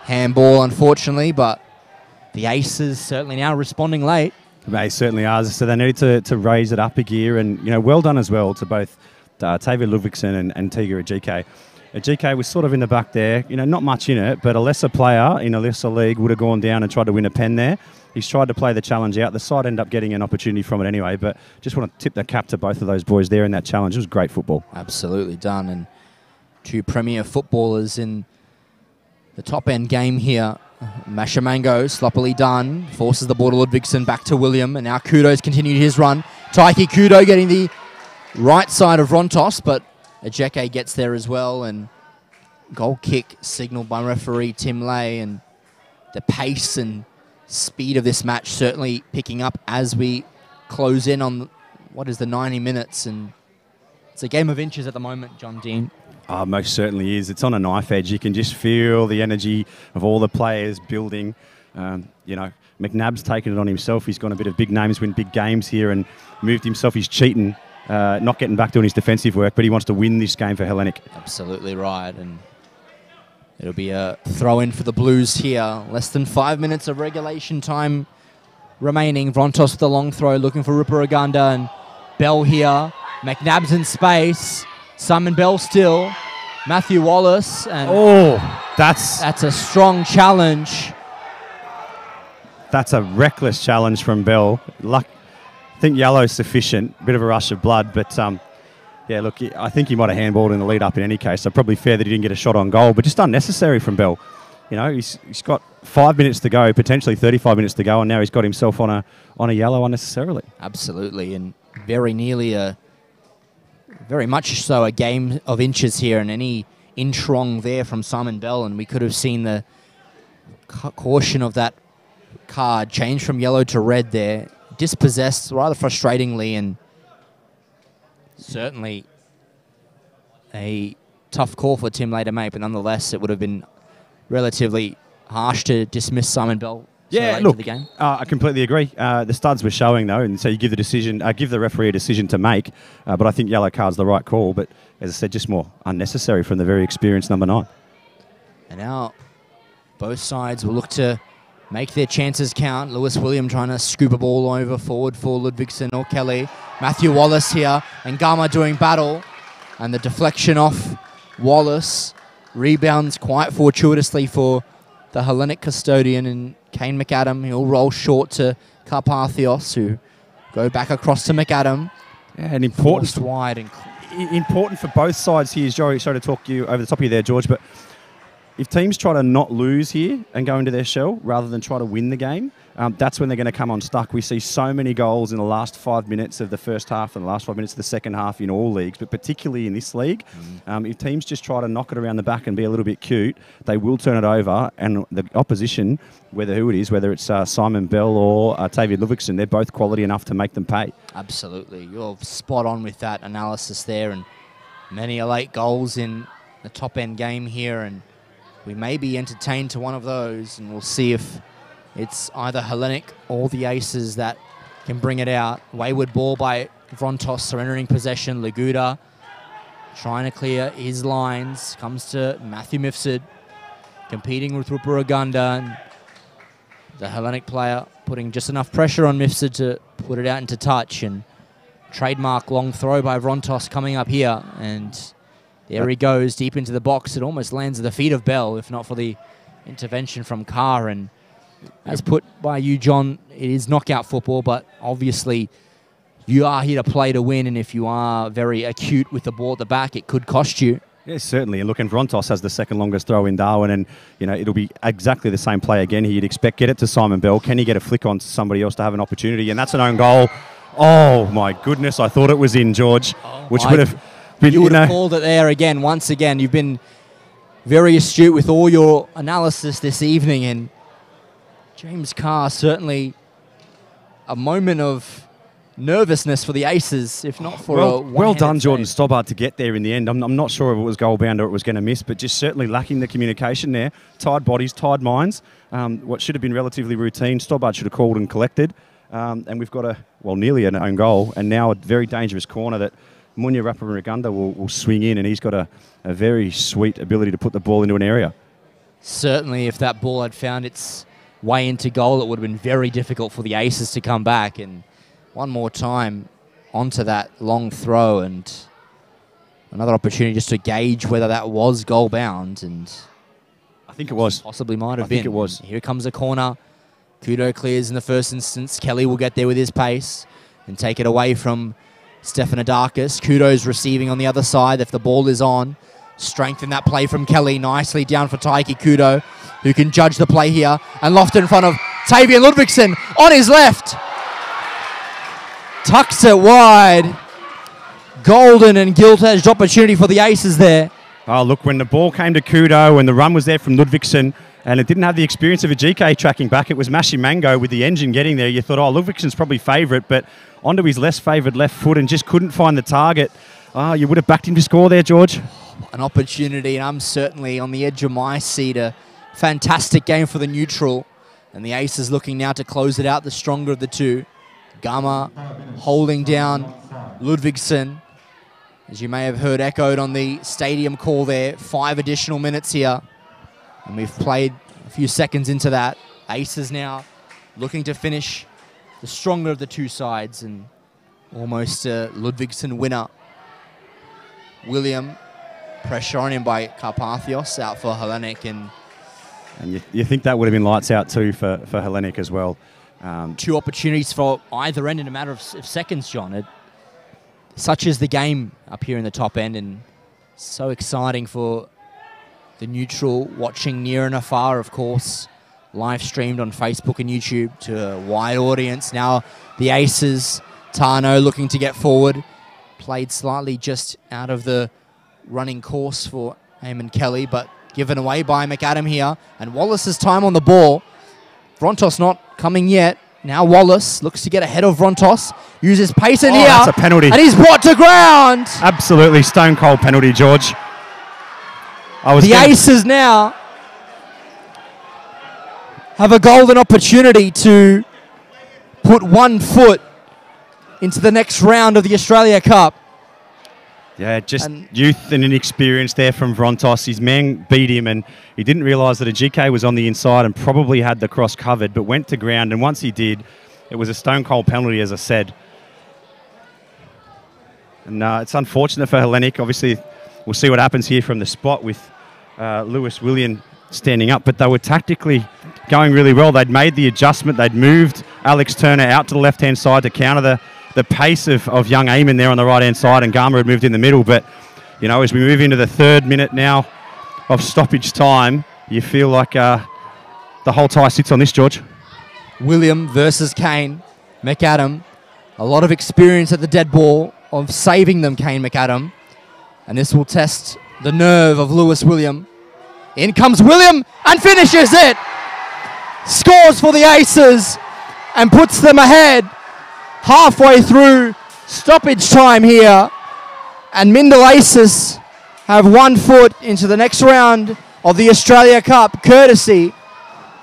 handball unfortunately, but the Aces certainly now responding late. They certainly are, so they need to raise it up a gear, and you know, well done as well to both Tavia Ludvigsen and Tiga Ajeke. Ajeke was sort of in the back there, you know, not much in it, but a lesser player in a lesser league would have gone down and tried to win a pen there. He's tried to play the challenge out. The side ended up getting an opportunity from it anyway, but just want to tip the cap to both of those boys there in that challenge. It was great football. Absolutely done, and two premier footballers in the top-end game here. Mashamango, sloppily done, forces the ball to Ludvigsen, back to William, and now Kudo's continued his run. Taiki Kudo getting the right side of Rontos, but Ajeke gets there as well, and goal kick signalled by referee Tim Lay, and the pace and speed of this match certainly picking up as we close in on what is the 90 minutes, and it's a game of inches at the moment, John Dean. Oh, most certainly is. It's on a knife edge. You can just feel the energy of all the players building. You know, McNabb's taken it on himself. He's gone a bit of big names, win big games here and moved himself. He's cheating not getting back doing his defensive work, but he wants to win this game for Hellenic. Absolutely right. And it'll be a throw-in for the Blues here. Less than 5 minutes of regulation time remaining. Vrontos with a long throw, looking for Ruparaganda, and Bell here. McNabb's in space. Simon Bell still. Matthew Wallace. And that's a strong challenge. That's a reckless challenge from Bell. I think yellow's sufficient. Bit of a rush of blood, but yeah, look, I think he might have handballed in the lead up in any case. So probably fair that he didn't get a shot on goal, but just unnecessary from Bell. You know, he's got 5 minutes to go, potentially 35 minutes to go, and now he's got himself on a yellow unnecessarily. Absolutely, and very much so a game of inches here, and any inch wrong there from Simon Bell, and we could have seen the caution of that card change from yellow to red there. Dispossessed rather frustratingly, and certainly a tough call for Tim Lay to make, but nonetheless it would have been relatively harsh to dismiss Simon Bell so late into the game. I completely agree. The studs were showing though, and so you give the referee a decision to make, but I think yellow card's the right call, but as I said, just more unnecessary from the very experienced number 9. And now both sides will look to make their chances count. Lewis William trying to scoop a ball over forward for Ludvigsen or Kelly. Matthew Wallace here, and Gama doing battle. And the deflection off Wallace. Rebounds quite fortuitously for the Hellenic custodian, and Kane McAdam. He'll roll short to Carpathios, who go back across to McAdam. Yeah, and important wide and important for both sides here. Sorry to talk you over the top of you there, George, but if teams try to not lose here and go into their shell rather than try to win the game, that's when they're going to come unstuck. We see so many goals in the last 5 minutes of the first half and the last 5 minutes of the second half in all leagues, but particularly in this league. If teams just try to knock it around the back and be a little bit cute, they will turn it over, and the opposition, whether it's Simon Bell or Tavian Ludvigsen, they're both quality enough to make them pay. Absolutely. You're spot on with that analysis there, and many late goals in the top-end game here, and we may be entertained to one of those, and we'll see if it's either Hellenic or the Aces that can bring it out. Wayward ball by Vrontos, surrendering possession. Laguda trying to clear his lines. Comes to Matthew Mifsud, competing with Ruparaganda. And the Hellenic player putting just enough pressure on Mifsud to put it out into touch. And trademark long throw by Vrontos coming up here. And there he goes, deep into the box. It almost lands at the feet of Bell, if not for the intervention from Carr. And as put by you, John, it is knockout football, but obviously you are here to play to win, and if you are very acute with the ball at the back, it could cost you. Yes, certainly. And look, and Vrontos has the second longest throw in Darwin, and it'll be exactly the same play again. You'd expect get it to Simon Bell. Can he get a flick on to somebody else to have an opportunity? And that's an own goal. Oh my goodness! I thought it was in, George, which would have. You would have called it there again. Once again, you've been very astute with all your analysis this evening, and James Carr, certainly a moment of nervousness for the Aces, if not for well done, Jordan Stobbart, to get there in the end. I'm not sure if it was goal bound or it was going to miss, but just certainly lacking the communication there. Tired bodies, tired minds. What should have been relatively routine, Stobbart should have called and collected. And we've got nearly an own goal, and now a very dangerous corner that Munya Ruparaganda will swing in, and he's got a very sweet ability to put the ball into an area. Certainly, if that ball had found its way into goal, it would have been very difficult for the Aces to come back. And one more time onto that long throw, and another opportunity just to gauge whether that was goal bound. And I think it was. Possibly might have been. I think it was. Here comes a corner. Kudo clears in the first instance. Kelly will get there with his pace and take it away from Stefanidakis. Kudo's receiving on the other side if the ball is on. Strength in that play from Kelly. Nicely down for Taiki Kudo, who can judge the play here. And lofted in front of Tavian Ludvigsen on his left. Tucks it wide. Golden and gilt-edged opportunity for the Aces there. Oh, look, when the ball came to Kudo and the run was there from Ludvigsen, and it didn't have the experience of a GK tracking back, it was Mashi Mango with the engine getting there. You thought, oh, Ludvigsen's probably favourite, but onto his less favoured left foot and just couldn't find the target. Oh, you would have backed him to score there, George. An opportunity, and I'm certainly on the edge of my seat. A fantastic game for the neutral, and the Aces looking now to close it out, the stronger of the two. Gama holding down Ludvigsson, as you may have heard echoed on the stadium call there, 5 additional minutes here. And we've played a few seconds into that. Aces now looking to finish the stronger of the two sides, and almost a Ludvigsson winner. William, pressure on him by Carpathios, out for Hellenic. And you think that would have been lights out too for Hellenic as well. 2 opportunities for either end in a matter of seconds, John. Such is the game up here in the top end, and so exciting for the neutral, watching near and afar, of course. Live streamed on Facebook and YouTube to a wide audience. Now the Aces, Tano looking to get forward. Played slightly just out of the running course for Eamon Kelly, but given away by McAdam here. And Wallace's time on the ball. Vrontos not coming yet. Now Wallace looks to get ahead of Vrontos. Uses pace in here. That's a penalty. And he's brought to ground. Absolutely stone cold penalty, George. The Aces now have a golden opportunity to put 1 foot into the next round of the Australia Cup. Yeah, just youth and inexperience there from Vrontos. His man beat him, and he didn't realise that a GK was on the inside and probably had the cross covered, but went to ground, and once he did, it was a stone-cold penalty, as I said. And it's unfortunate for Hellenic. Obviously, we'll see what happens here from the spot with Lewis William standing up, but they were tactically going really well. They'd made the adjustment. They'd moved Alex Turner out to the left-hand side to counter the pace of young Eamon there on the right-hand side, and Garma had moved in the middle. But, you know, as we move into the 3rd minute now of stoppage time, you feel like the whole tie sits on this, George. William versus Kane. McAdam, a lot of experience at the dead ball of saving them, Kane McAdam. And this will test the nerve of Lewis William. In comes William and finishes it. Scores for the Aces and puts them ahead halfway through stoppage time here. And Mindil Aces have 1 foot into the next round of the Australia Cup, courtesy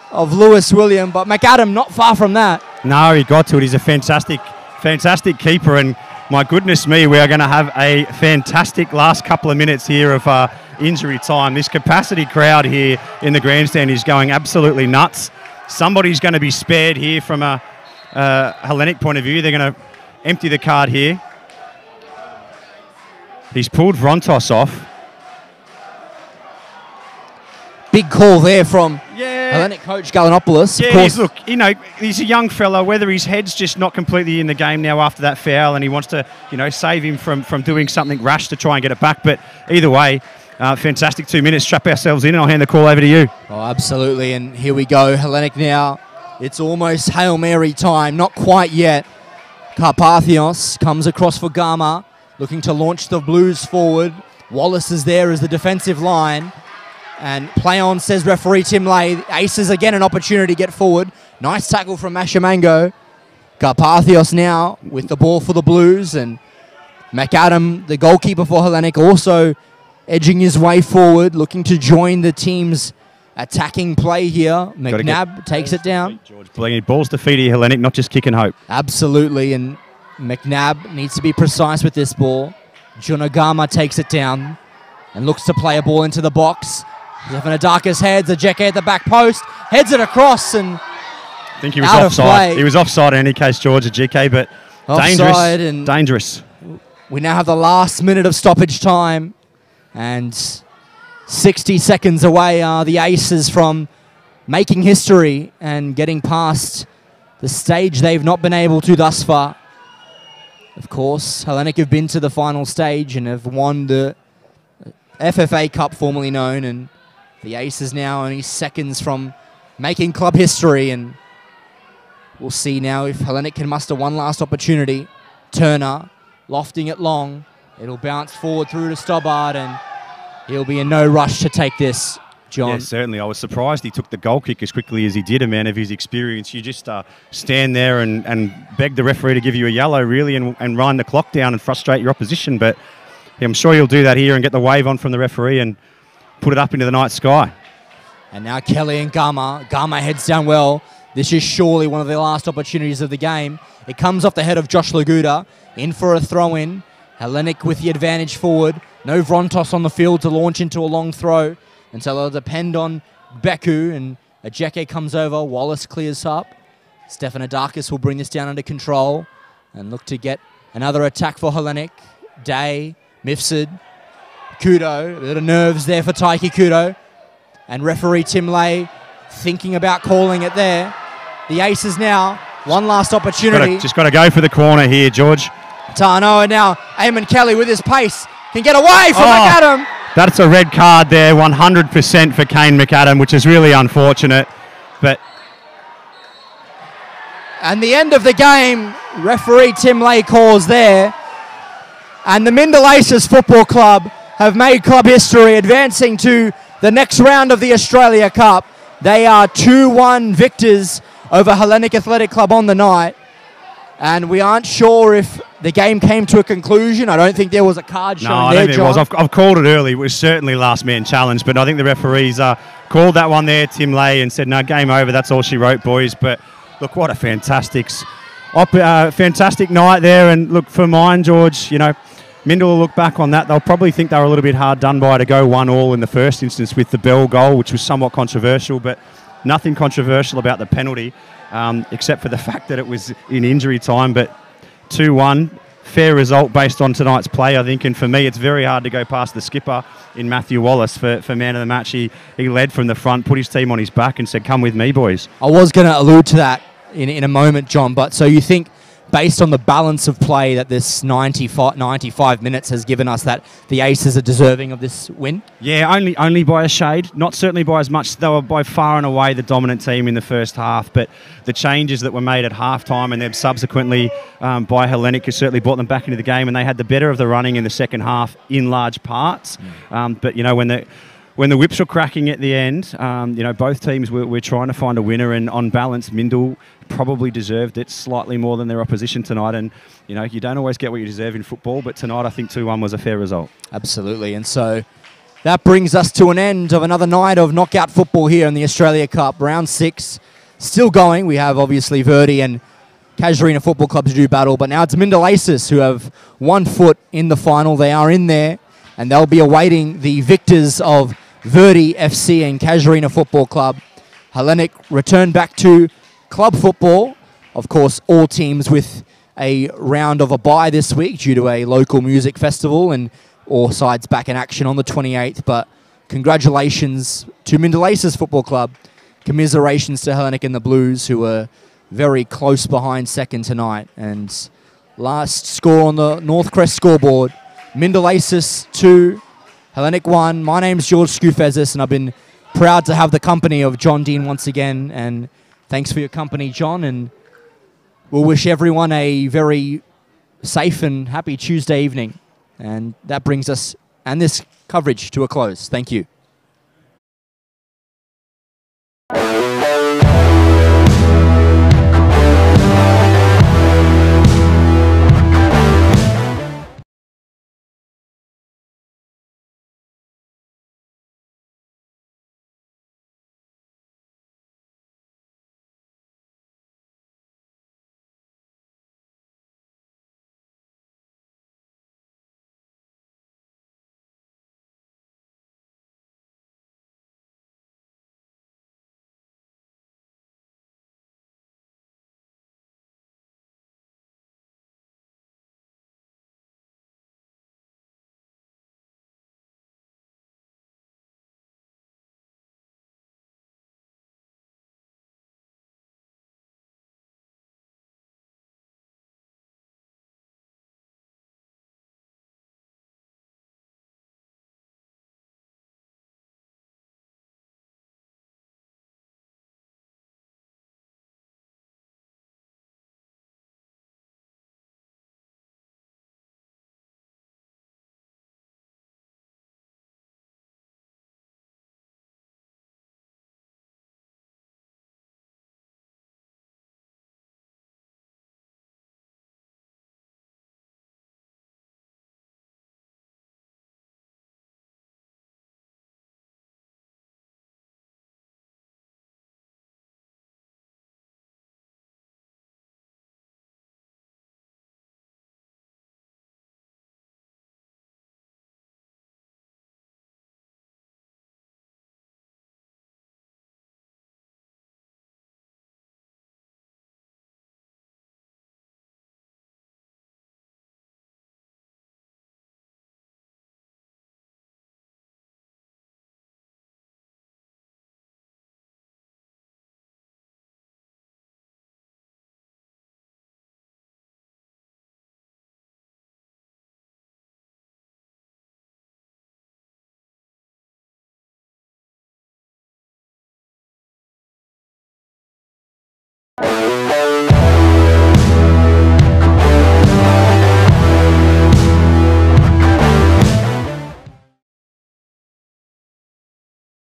of Lewis William. But McAdam not far from that. No, he got to it. He's a fantastic keeper. And my goodness me, we are going to have a fantastic last couple of minutes here of injury time. This capacity crowd here in the grandstand is going absolutely nuts. Somebody's going to be spared here from a Hellenic point of view. They're going to empty the card here. He's pulled Vrontos off. Big call there from Hellenic coach Galanopoulos. Yeah, he's a young fella. Whether his head's just not completely in the game now after that foul, and he wants to, save him from doing something rash to try and get it back. But either way, fantastic 2 minutes. Strap ourselves in, and I'll hand the call over to you. Oh, absolutely. And here we go. Hellenic now. It's almost Hail Mary time. Not quite yet. Carpathios comes across for Garma, looking to launch the Blues forward. Wallace is there as the defensive line. And play on, says referee Tim Lay. Aces again an opportunity to get forward. Nice tackle from Mashamango. Carpathios now with the ball for the Blues. And McAdam, the goalkeeper for Hellenic, also edging his way forward, looking to join the team's attacking play here. McNabb takes it down. George, balls to feet here, Hellenic, not just kick and hope. Absolutely, and McNabb needs to be precise with this ball. Junagama takes it down and looks to play a ball into the box. Zephanadarkis heads, Ajeke at the back post, heads it across, and I think he was offside. He was offside in any case, George, Ajeke, but offside, dangerous. We now have the last minute of stoppage time, and 60 seconds away are the Aces from making history and getting past the stage they've not been able to thus far. Of course, Hellenic have been to the final stage and have won the FFA Cup, formerly known, and the Aces now only seconds from making club history, and we'll see now if Hellenic can muster one last opportunity. Turner lofting it long. It'll bounce forward through to Stobbart, and he'll be in no rush to take this, John. Yeah, certainly. I was surprised he took the goal kick as quickly as he did, a man of his experience. You just stand there and beg the referee to give you a yellow, really, and run the clock down and frustrate your opposition. But I'm sure he'll do that here and get the wave on from the referee and put it up into the night sky. And now Kelly and Garma. Garma heads down well. This is surely one of the last opportunities of the game. It comes off the head of Josh Laguda, in for a throw-in. Hellenic with the advantage forward. No Vrontos on the field to launch into a long throw. And so they'll depend on Beku, and Ajeke comes over. Wallace clears up. Stefanidakis will bring this down under control and look to get another attack for Hellenic. Day, Mifsud, Kudo. A bit of nerves there for Taiki Kudo. And referee Tim Lay thinking about calling it there. The Aces now, one last opportunity. Just got to go for the corner here, George. Tano, and now Eamon Kelly with his pace can get away from McAdam. That's a red card there, 100% for Kane McAdam, which is really unfortunate. But and the end of the game, referee Tim Lay calls there. And the Mindil Aces Football Club have made club history, advancing to the next round of the Australia Cup. They are 2-1 victors over Hellenic Athletic Club on the night. And we aren't sure if the game came to a conclusion. I don't think there was a card shown there, I don't think John. it was. I've called it early. It was certainly last man challenge, but I think the referees called that one there, Tim Lay, and said, no, game over. That's all she wrote, boys. But look, what a fantastic night there. And look, for mine, George, you know, Mindil will look back on that. They'll probably think they were a little bit hard done by to go 1-1 in the first instance with the Bell goal, which was somewhat controversial, but nothing controversial about the penalty, except for the fact that it was in injury time. But 2-1, fair result based on tonight's play, I think. And for me, it's very hard to go past the skipper in Matthew Wallace for man of the match. He led from the front, put his team on his back and said, come with me, boys. I was going to allude to that in a moment, John, but so you think, based on the balance of play, that this 95 minutes has given us, that the Aces are deserving of this win? Yeah, only by a shade. Not certainly by as much. They were by far and away the dominant team in the first half, but the changes that were made at halftime and then subsequently by Hellenic has certainly brought them back into the game, and they had the better of the running in the second half in large parts. But, you know, when the whips were cracking at the end, you know, both teams were trying to find a winner, and on balance, Mindil probably deserved it slightly more than their opposition tonight. And, you know, you don't always get what you deserve in football, but tonight I think 2-1 was a fair result. Absolutely. And so that brings us to an end of another night of knockout football here in the Australia Cup. Round 6 still going. We have obviously Verdi and Casuarina Football Club to do battle, but now it's Mindil Aces who have 1 foot in the final. They are in there, and they'll be awaiting the victors of Verdi FC and Casuarina Football Club. Hellenic return back to club football. Of course, all teams with a round of a bye this week due to a local music festival, and all sides back in action on the 28th. But congratulations to Mindil Aces Football Club. Commiserations to Hellenic and the Blues, who were very close behind second tonight. And last score on the North Crest scoreboard, Mindil Aces 2, Hellenic 1. My name's George Scoufezis, and I've been proud to have the company of John Dean once again. And thanks for your company, John. And we'll wish everyone a very safe and happy Tuesday evening. And that brings us and this coverage to a close. Thank you.